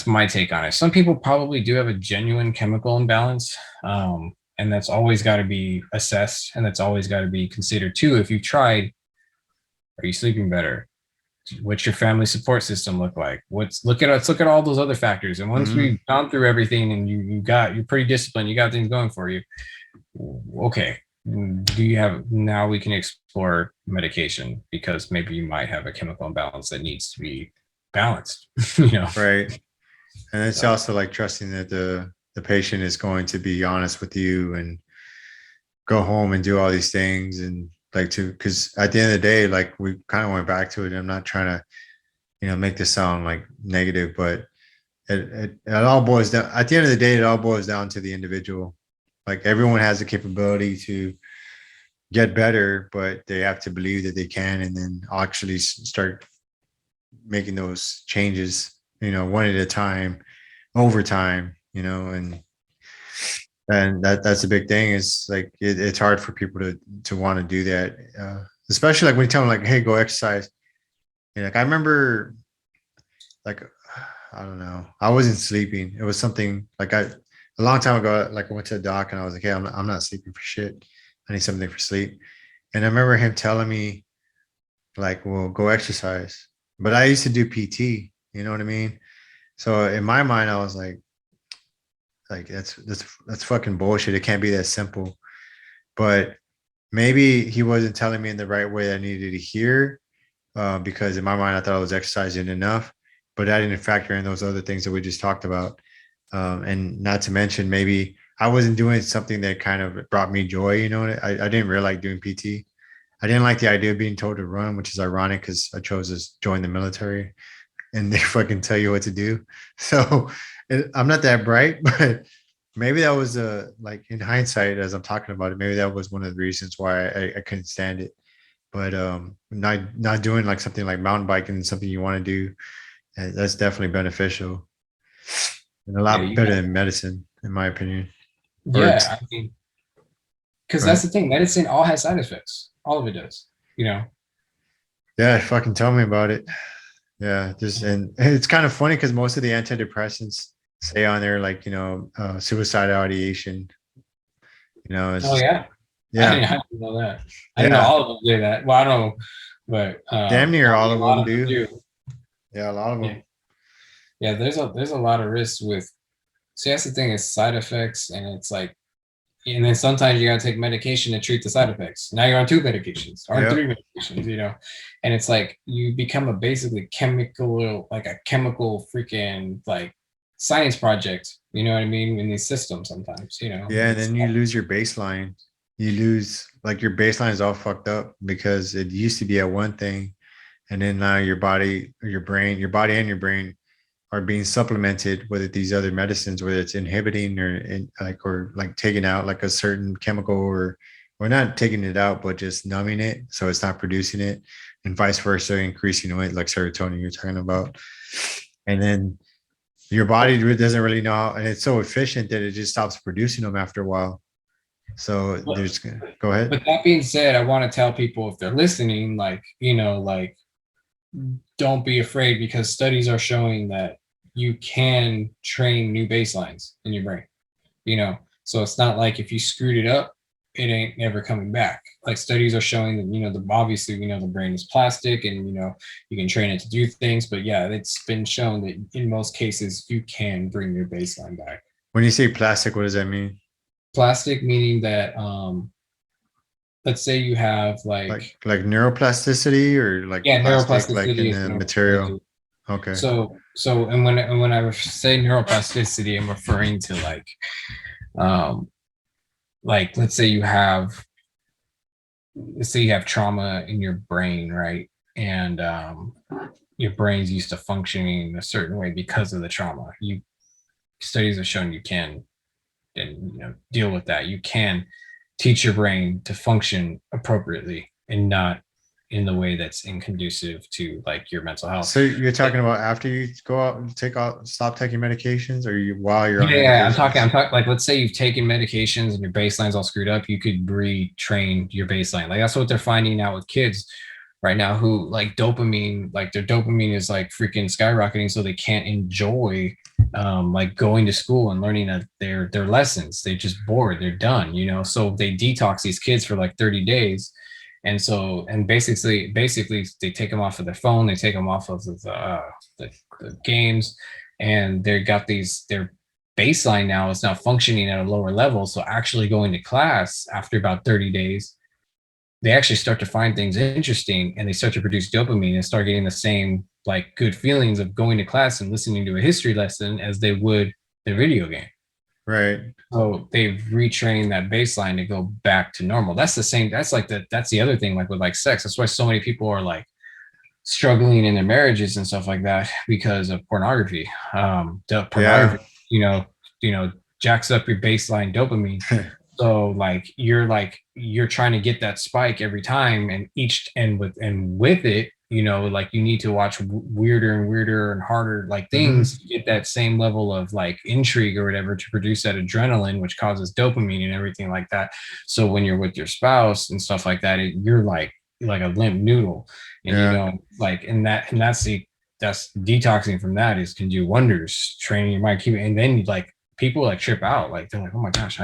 my take on it. Some people probably do have a genuine chemical imbalance, and that's always got to be assessed, and that's always got to be considered too. If you tried, are you sleeping better? What's your family support system look like? Let's look at all those other factors. And once we've gone through everything and you're pretty disciplined, you got things going for you. Okay. Do you have, now we can explore medication because maybe you might have a chemical imbalance that needs to be balanced, Right. And it's also like trusting that the patient is going to be honest with you and go home and do all these things and because at the end of the day, like we kind of went back to it. I'm not trying to, make this sound like negative, but it all boils down, at the end of the day, it all boils down to the individual. Like everyone has the capability to get better, but they have to believe that they can, and then actually start making those changes, one at a time, over time, and that's a big thing. Is like it's hard for people to want to do that, especially like when you tell them like, hey, go exercise. Like I remember, like I don't know, I wasn't sleeping. It was something like a long time ago. Like I went to the doc and I was like, hey, I'm not sleeping for shit. I need something for sleep. And I remember him telling me, like, well, go exercise. But I used to do PT. You know what I mean? So in my mind, I was like that's fucking bullshit. It can't be that simple. But maybe he wasn't telling me in the right way that I needed to hear, because in my mind I thought I was exercising enough, but I didn't factor in those other things that we just talked about. And not to mention, maybe I wasn't doing something that kind of brought me joy. I didn't really like doing PT. I didn't like the idea of being told to run, which is ironic because I chose to join the military and they fucking tell you what to do. So I'm not that bright, but maybe that was like in hindsight, as I'm talking about it, maybe that was one of the reasons why I couldn't stand it. But not doing like something like mountain biking, something you want to do, that's definitely beneficial and a lot better than medicine, in my opinion. Yeah, I mean, because that's the thing, medicine all has side effects. All of it does, Yeah, fucking tell me about it. Yeah, and it's kind of funny because most of the antidepressants say on there like suicidal ideation. Oh yeah. Yeah, I didn't know that. I didn't know all of them do that. Well, I don't know, but damn near all of them do. Yeah, a lot of them. Yeah, there's a lot of risks with. See, that's the thing, is side effects, and it's like, and then sometimes you gotta take medication to treat the side effects. Now you're on 2 medications or 3 medications, and it's like you become a basically chemical freaking like science project. You know what I mean? In these systems sometimes, Yeah, and then you lose your baseline. You lose, like, your baseline is all fucked up because it used to be at one thing, and then now your body and your brain are being supplemented with these other medicines, whether it's inhibiting or taking out like a certain chemical, or not taking it out, but just numbing it so it's not producing it, and vice versa, increasing it like serotonin you're talking about. And then your body doesn't really know how, and it's so efficient that it just stops producing them after a while. So go ahead. But that being said, I want to tell people, if they're listening, don't be afraid, because studies are showing that you can train new baselines in your brain, so it's not like if you screwed it up, it ain't never coming back. Like studies are showing that, obviously the brain is plastic, and, you can train it to do things, but yeah, it's been shown that in most cases you can bring your baseline back. When you say plastic, what does that mean? Plastic meaning that let's say you have Like neuroplasticity, or like yeah, plastic like neuroplasticity in is the what I'm referring to. material? Okay. So and when I say neuroplasticity, I'm referring to um let's say you have trauma in your brain, right? And your brain's used to functioning a certain way because of the trauma. You Studies have shown you can and deal with that. You can teach your brain to function appropriately and not in the way that's inconducive to like your mental health. So you're talking about after you go out and stop taking medications, or you while you're on Yeah, medications? I'm talking like let's say you've taken medications and your baseline's all screwed up, you could retrain your baseline. Like that's what they're finding out with kids right now who like dopamine, like their dopamine is like freaking skyrocketing, so they can't enjoy like going to school and learning their lessons. They're just bored, they're done, so they detox these kids for like 30 days. And basically they take them off of their phone, they take them off of the games, and they got their baseline now is now functioning at a lower level. So actually going to class after about 30 days, they actually start to find things interesting and they start to produce dopamine and start getting the same like good feelings of going to class and listening to a history lesson as they would the video game. Right. So they've retrained that baseline to go back to normal. That's the same. That's the other thing, like with like sex. That's why so many people are like struggling in their marriages and stuff like that because of pornography. The Yeah. pornography, you know, jacks up your baseline dopamine. So you're trying to get that spike every time, and with it, like you need to watch weirder and weirder and harder like things to get that same level of like intrigue or whatever to produce that adrenaline, which causes dopamine and everything like that. So when you're with your spouse and stuff like that, you're like a limp noodle, and Yeah. that's detoxing from that is can do wonders, training your mind, and then like people like trip out, like they're like, oh my gosh,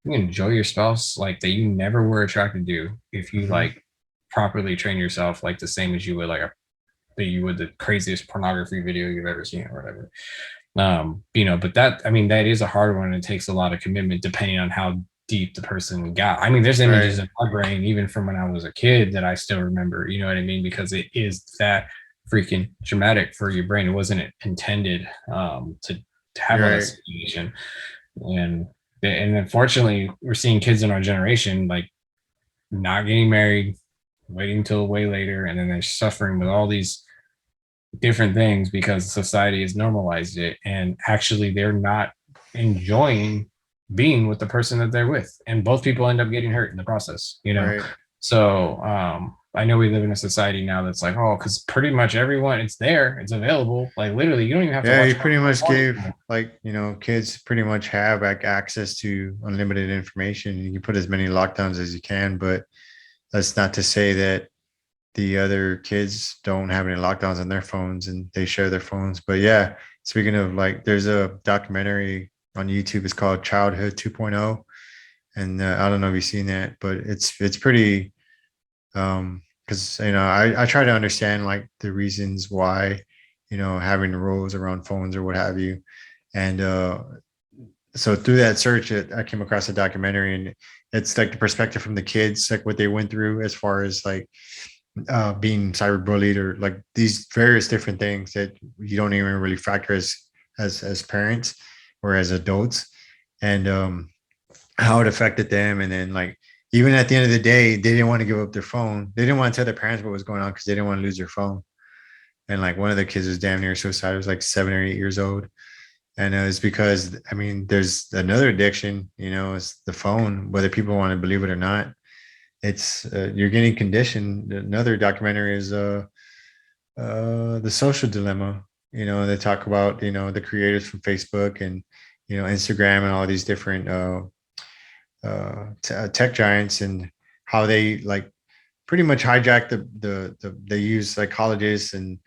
you enjoy your spouse like that you never were attracted to if you Mhm. like properly train yourself like the same as you would that you would the craziest pornography video you've ever seen or whatever. But that, I mean, that is a hard one. It takes a lot of commitment depending on how deep the person got. I mean, there's images Right. in my brain even from when I was a kid that I still remember, you know what I mean? Because it is that freaking traumatic for your brain. It wasn't intended to have all that Right. situation. And unfortunately, we're seeing kids in our generation like not getting married, waiting until way later, and then they're suffering with all these different things because society has normalized it, and actually they're not enjoying being with the person that they're with, and both people end up getting hurt in the process. Right. So I know we live in a society now that's like, oh, because pretty much everyone, it's there, it's available, like literally you don't even have to Yeah, watch he pretty much porn gave, anymore. like, kids pretty much have like access to unlimited information. You can put as many lockdowns as you can, but that's not to say that the other kids don't have any lockdowns on their phones and they share their phones. But yeah, speaking of, like, there's a documentary on YouTube. It's called Childhood 2.0. And I don't know if you've seen that, but it's pretty, because I try to understand like the reasons why, having rules around phones or what have you. And so through that search, I came across a documentary, and it's like the perspective from the kids, like what they went through as far as like being cyberbullied, or like these various different things that you don't even really factor as parents or as adults. And how it affected them. And then, like, even at the end of the day, they didn't want to give up their phone. They didn't want to tell their parents what was going on because they didn't want to lose their phone. And like one of the kids was damn near suicide. It was like 7 or 8 years old. And it's because, I mean, there's another addiction, it's the phone, whether people want to believe it or not. It's you're getting conditioned. Another documentary is the social dilemma. They talk about, the creators from Facebook and, Instagram and all these different tech giants, and how they like pretty much hijack they use psychologists and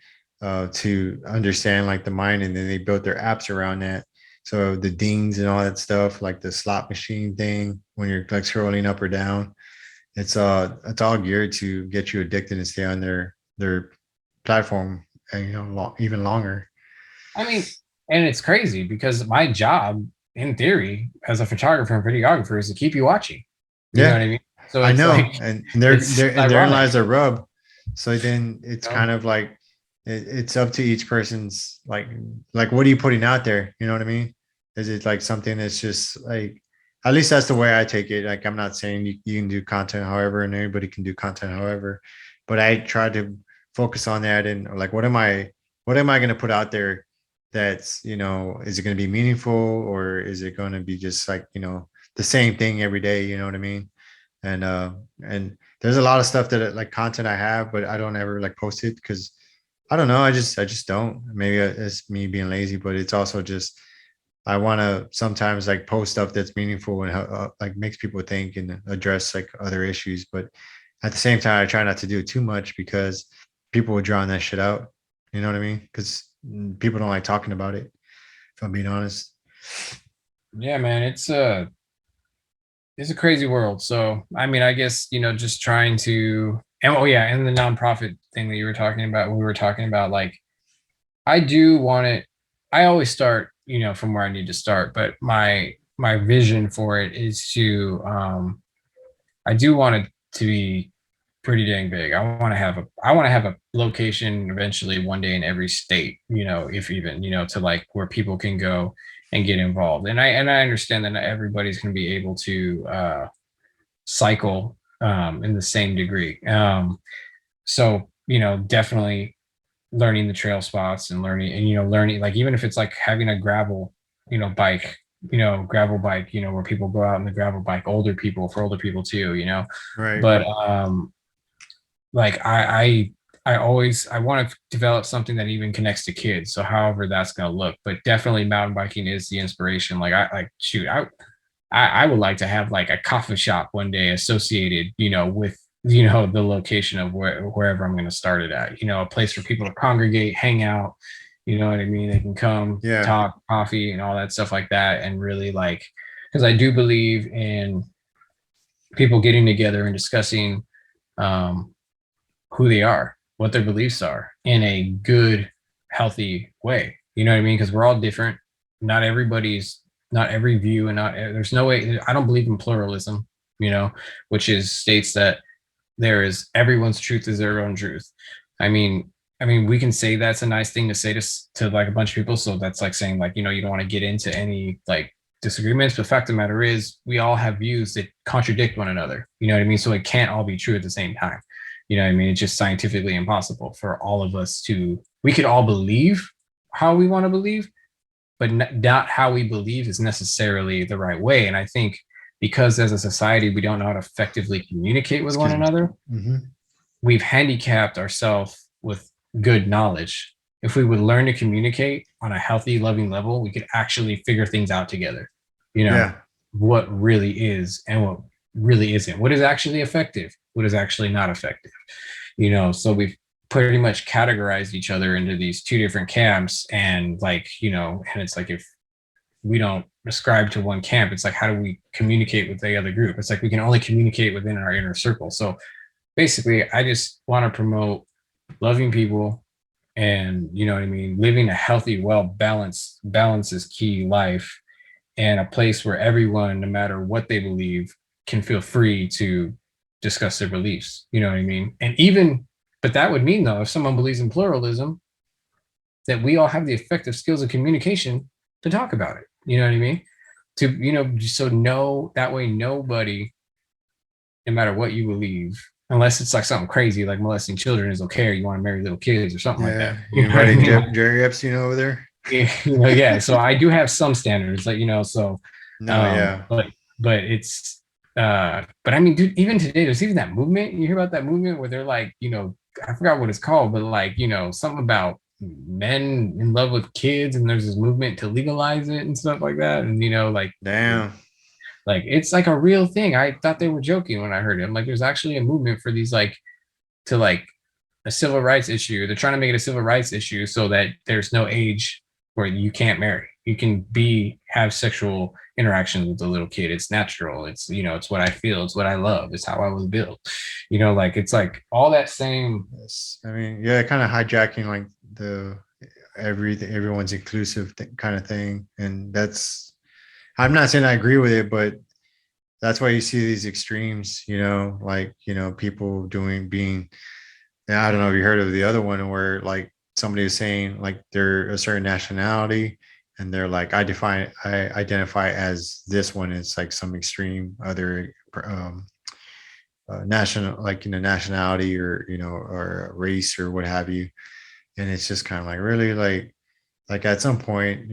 to understand like the mind, and then they built their apps around that. So the dings and all that stuff, like the slot machine thing, when you're like scrolling up or down, it's all geared to get you addicted and stay on their platform, and even longer. I mean, And it's crazy because my job, in theory, as a photographer and videographer, is to keep you watching. You know Yeah, what I mean? So I it's know, like and there, it's there, and therein ironic. lies a rub. So then it's You know? kind of like it's up to each person's like what are you putting out there? You know what I mean? Is it like something that's just like, at least that's the way I take it. Like I'm not saying you can do content however, and anybody can do content however, but I try to focus on that and like what am I going to put out there that's, is it going to be meaningful, or is it going to be just like, the same thing every day? You know what I mean? And there's a lot of stuff that like content I have, but I don't ever like post it because I don't know. I just don't. Maybe it's me being lazy, but it's also just I want to sometimes like post stuff that's meaningful and like makes people think and address like other issues. But at the same time, I try not to do it too much because people would drown that shit out. You know what I mean? Because people don't like talking about it. If I'm being honest. Yeah, man, it's a crazy world. So I mean, I guess just trying to, and oh yeah, and the nonprofit thing that you were talking about, we were talking about, like I do want it. I always start, from where I need to start, but my vision for it is to I do want it to be pretty dang big. I want to have a location eventually one day in every state, if even, to like where people can go and get involved. And I understand that not everybody's going to be able to cycle in the same degree. So, definitely learning the trail spots and learning like, even if it's like having a bike, gravel bike, where people go out on the gravel bike, for older people too, Right. but like I want to develop something that even connects to kids. So however that's going to look, but definitely mountain biking is the inspiration. Like I would like to have like a coffee shop one day associated, with the location of wherever I'm going to start it at. A place for people to congregate, hang out. You know what I mean? They can come, Yeah. talk, coffee, and all that stuff like that, and really like, because I do believe in people getting together and discussing um, who they are, what their beliefs are in a good, healthy way. You know what I mean? Because we're all different. Not everybody's, not every view, and there's no way. I don't believe in pluralism, which is states that there is everyone's truth is their own truth. I mean, we can say that's a nice thing to say to like a bunch of people. So that's like saying like, you don't want to get into any like disagreements. But the fact of the matter is, we all have views that contradict one another. You know what I mean? So it can't all be true at the same time. You know what I mean? It's just scientifically impossible for all of us to. We could all believe how we want to believe, but not how we believe is necessarily the right way. And I think because as a society we don't know how to effectively communicate with one Excuse me. another, Mm-hmm. we've handicapped ourselves with good knowledge. If we would learn to communicate on a healthy, loving level, we could actually figure things out together. Yeah. What really is and what really isn't. What is actually effective? What is actually not effective? So we've pretty much categorized each other into these two different camps. And like, and it's like, if we don't ascribe to one camp, it's like, how do we communicate with the other group? It's like we can only communicate within our inner circle. So basically, I just want to promote loving people and, what I mean, living a healthy, well balanced, balance is key life, and a place where everyone, no matter what they believe, can feel free to discuss their beliefs. You know what I mean? And even, but that would mean though, if someone believes in pluralism, that we all have the effective skills of communication to talk about it. You know what I mean? To, so no, that way nobody, no matter what you believe, unless it's like something crazy like molesting children is okay, or you want to marry little kids or something like that. Yeah. You You know what I inviting mean? Jerry Epstein over there? Yeah. So I do have some standards, like, so No, yeah. but it's but I mean, dude, even today, there's even that movement. You hear about that movement where they're like, I forgot what it's called, but like, something about men in love with kids, and there's this movement to legalize it and stuff like that. And Damn. like it's like a real thing. I thought they were joking when I heard it. I'm like, there's actually a movement for these, like, to like a civil rights issue. They're trying to make it a civil rights issue so that there's no age where you can't marry. You can have sexual interactions with a little kid. It's natural. It's, it's what I feel. It's what I love. It's how I was built. Like it's like all that same. Yes. I mean, yeah, kind of hijacking like everyone's inclusive kind of thing. And that's, I'm not saying I agree with it, but that's why you see these extremes, like, people being, I don't know if you heard of the other one where like somebody is saying like they're a certain nationality and they're like, I identify as this one. It's like some extreme other national, like, nationality or, or race or what have you. And it's just kind of like, really, like at some point,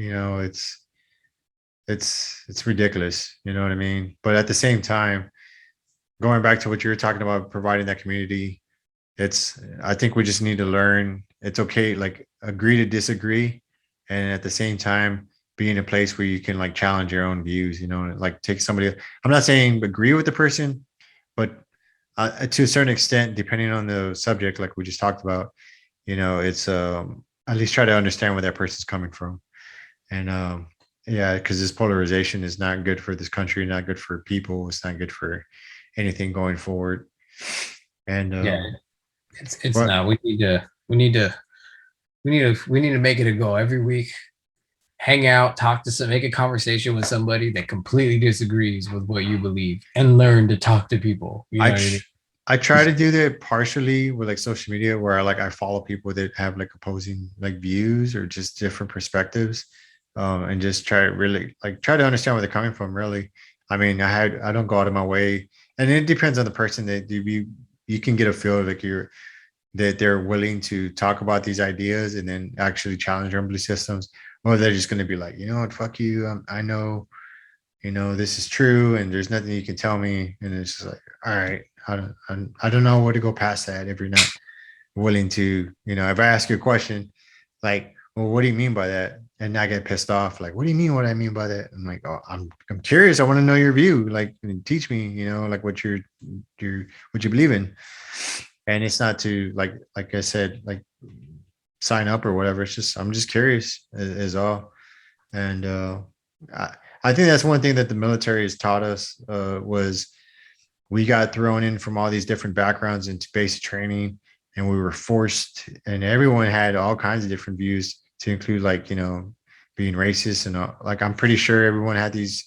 it's ridiculous. You know what I mean? But at the same time, going back to what you were talking about, providing that community, I think we just need to learn it's okay, like agree to disagree, and at the same time be in a place where you can like challenge your own views, like take somebody. I'm not saying agree with the person, but to a certain extent, depending on the subject, like we just talked about, it's at least try to understand where that person's coming from. And yeah, because this polarization is not good for this country, not good for people, it's not good for anything going forward. And Yeah, it's but not. We need to make it a goal every week. Hang out, talk to some, make a conversation with somebody that completely disagrees with what you believe, and learn to talk to people. You know what I mean? I try to do that partially with like social media, where I follow people that have like opposing like views or just different perspectives, and just try to understand where they're coming from. Really, I mean, I don't go out of my way, and it depends on the person that you can get a feel like that they're willing to talk about these ideas and then actually challenge their own belief systems, or they're just going to be like, you know what, fuck you, I know, this is true, and there's nothing you can tell me, and it's just like, all right, I don't know where to go past that if you're not willing to, if I ask you a question, like, well, what do you mean by that? And I get pissed off, like, what do you mean what I mean by that? I'm like, oh, I'm curious. I want to know your view. Like, teach me, like what what you believe in. And it's not to like I said, like sign up or whatever. It's just, I'm just curious is all. And I, I think that's one thing that the military has taught us, was we got thrown in from all these different backgrounds into basic training, and we were forced, and everyone had all kinds of different views, to include like, being racist and all. Like, I'm pretty sure everyone had these,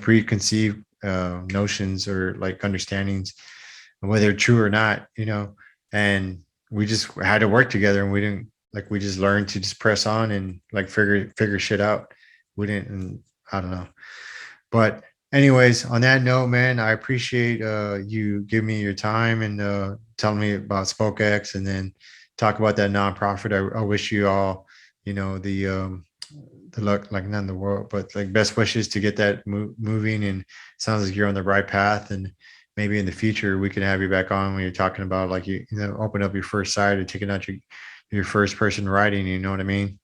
preconceived notions or like understandings, whether true or not, and we just had to work together, and we didn't, like, we just learned to just press on and like figure shit out. We didn't, and I don't know. But anyways, on that note, man, I appreciate you giving me your time and telling me about SpokeX, and then talk about that nonprofit. I wish you all, the luck, like not in the world, but like best wishes to get that moving. And it sounds like you're on the right path. And maybe in the future we can have you back on when you're talking about like open up your first site or taking out your first person writing. You know what I mean?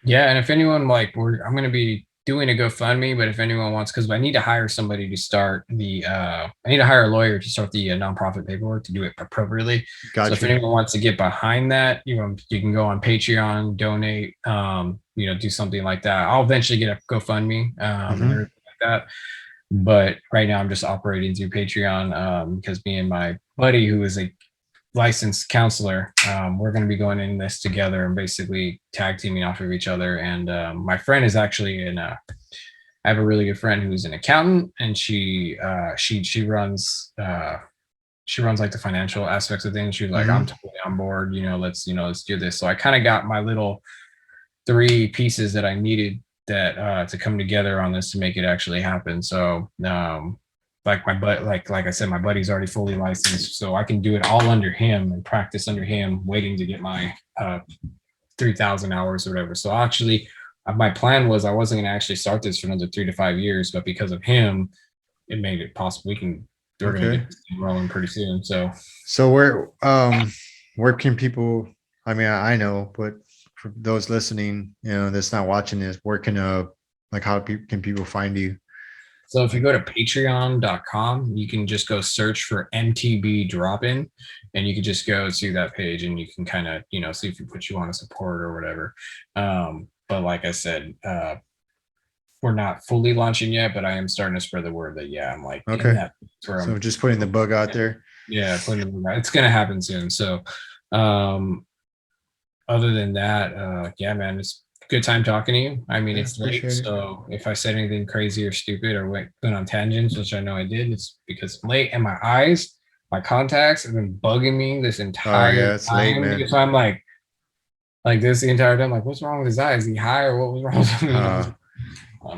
Yeah, and if anyone I'm going to be doing a GoFundMe, but if anyone wants, because I need to hire somebody to start I need to hire a lawyer to start the nonprofit paperwork to do it appropriately. Gotcha. So if anyone wants to get behind that, you can go on Patreon, donate, do something like that. I'll eventually get a GoFundMe and everything like that. But right now I'm just operating through Patreon because me and my buddy, who is a licensed counselor, we're going to be going in this together and basically tag teaming off of each other. And my friend is actually I have a really good friend who's an accountant, and she runs like the financial aspects of things. She's like, I'm totally on board, let's do this. So I kind of got my little 3 pieces that I needed that to come together on this to make it actually happen. So like I said, my buddy's already fully licensed, so I can do it all under him and practice under him, waiting to get my 3,000 hours or whatever. So actually, my plan was I wasn't going to actually start this for another 3 to 5 years, but because of him, it made it possible. We're going to get this thing rolling pretty soon. So where can people? I mean, I know, but for those listening, that's not watching this, where can how can people find you? So if you go to patreon.com, you can just go search for MTB Drop-In, and you can just go to that page, and you can kind of, see if what you want to support or whatever. But like I said, we're not fully launching yet, but I am starting to spread the word that, I'm like, okay. So just putting the bug out there. Yeah, it's going to happen soon. So, other than that, yeah, man, it's a good time talking to you. I mean, Yeah, it's late, appreciate it. so if I said anything crazy or stupid or went on tangents, which I know I did, it's because I'm late and my eyes, my contacts have been bugging me this Oh entire yeah, it's late, time. man. So I'm like this the entire time. Like, what's wrong with his eyes? Is he high or what was wrong with him?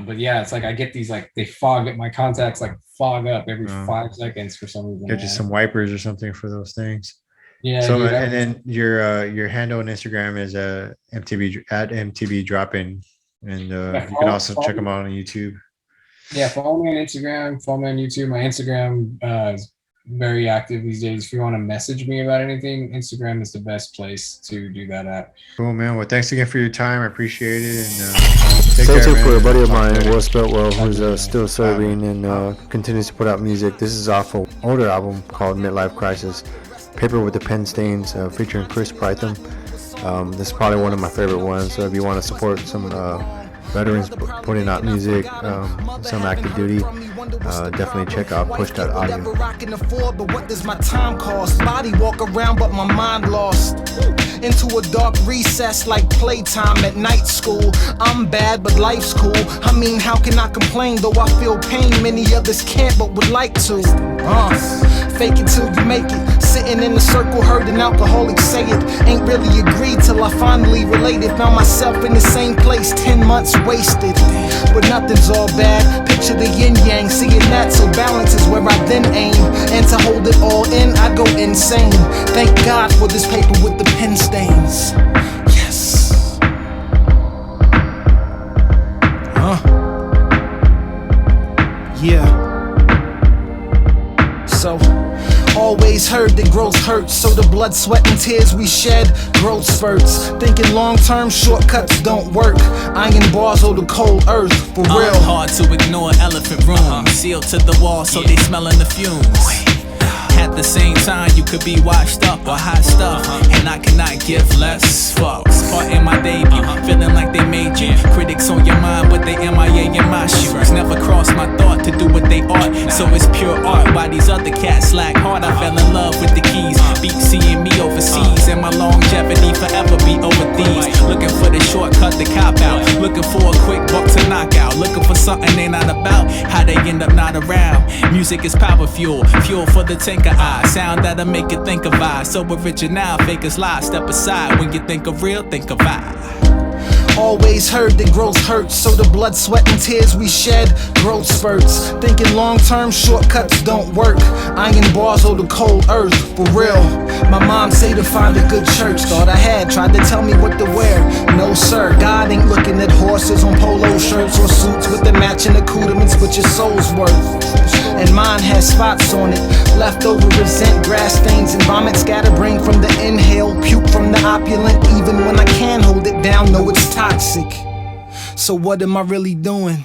But yeah, it's like I get these like they fog up my contacts like fog up every 5 seconds for some reason. Get you some wipers or something for those things. Yeah. So Dude, and then your handle on Instagram is MTB at MTB Drop-In, and you can also check them out on YouTube. Yeah, follow me on Instagram. Follow me on YouTube. My Instagram is very active these days. If you want to message me about anything, Instagram is the best place to do that at. Cool, man. Well, thanks again for your time. I appreciate it. And Stay tuned for a buddy of mine, Will Speltwell, who's still serving and continues to put out music. This is off an older album called Midlife Crisis. Paper with the Pen Stains, featuring Chris Prytham. This is probably one of my favorite ones. So if you want to support some veterans putting out music, some active duty, definitely check out Push.audio. But what does my time cost? Body walk around, but my mind lost into a dark recess like playtime at night school. I'm bad, but life's cool. I mean, how can I complain? Though I feel pain, many others can't, but would like to. Fake it till you make it. Sitting in a circle, heard an alcoholic say it. Ain't really agreed till I finally related. Found myself in the same place, 10 months wasted. But nothing's all bad. Picture the yin yang, seeing that, so balance is where I then aim. And to hold it all in, I go insane. Thank God for this paper with the pen stains. Yes. Yeah. So, always heard that growth hurts, so the blood, sweat, and tears we shed, growth spurts. Thinking long-term shortcuts don't work. Iron bars or the cold earth, for real. Hard to ignore elephant room, sealed to the wall so they smelling the fumes. At the same time, you could be washed up or hot stuff, and I cannot give less fucks. Part in my debut, feeling like they made you. Critics on your mind, but they MIA in my shoes. Never crossed my thought to do what they ought, so it's pure art. Why these other cats slack hard? I fell in love with the keys. Beat seeing me overseas, and my longevity forever be over these. Looking for the shortcut, the cop out. Looking for a quick buck to knock out. Looking for something they not about. How they end up not around. Music is power fuel, fuel for the tanker eye. Sound that'll make you think of I. So original, fakers lie. Step aside when you think of real, think of I. Always heard that growth hurts, so the blood, sweat, and tears we shed, growth spurts. Thinking long-term shortcuts don't work. Iron bars or the cold earth, for real. My mom say to find a good church. Thought I had, tried to tell me what to wear. No sir, God ain't looking at horses on polo shirts or suits with the matching accoutrements, but your soul's worth. And mine has spots on it. Leftover resent, grass stains and vomit scatterbrain from the inhale, puke from the opulent. Even when I can hold it down, know it's toxic. So what am I really doing?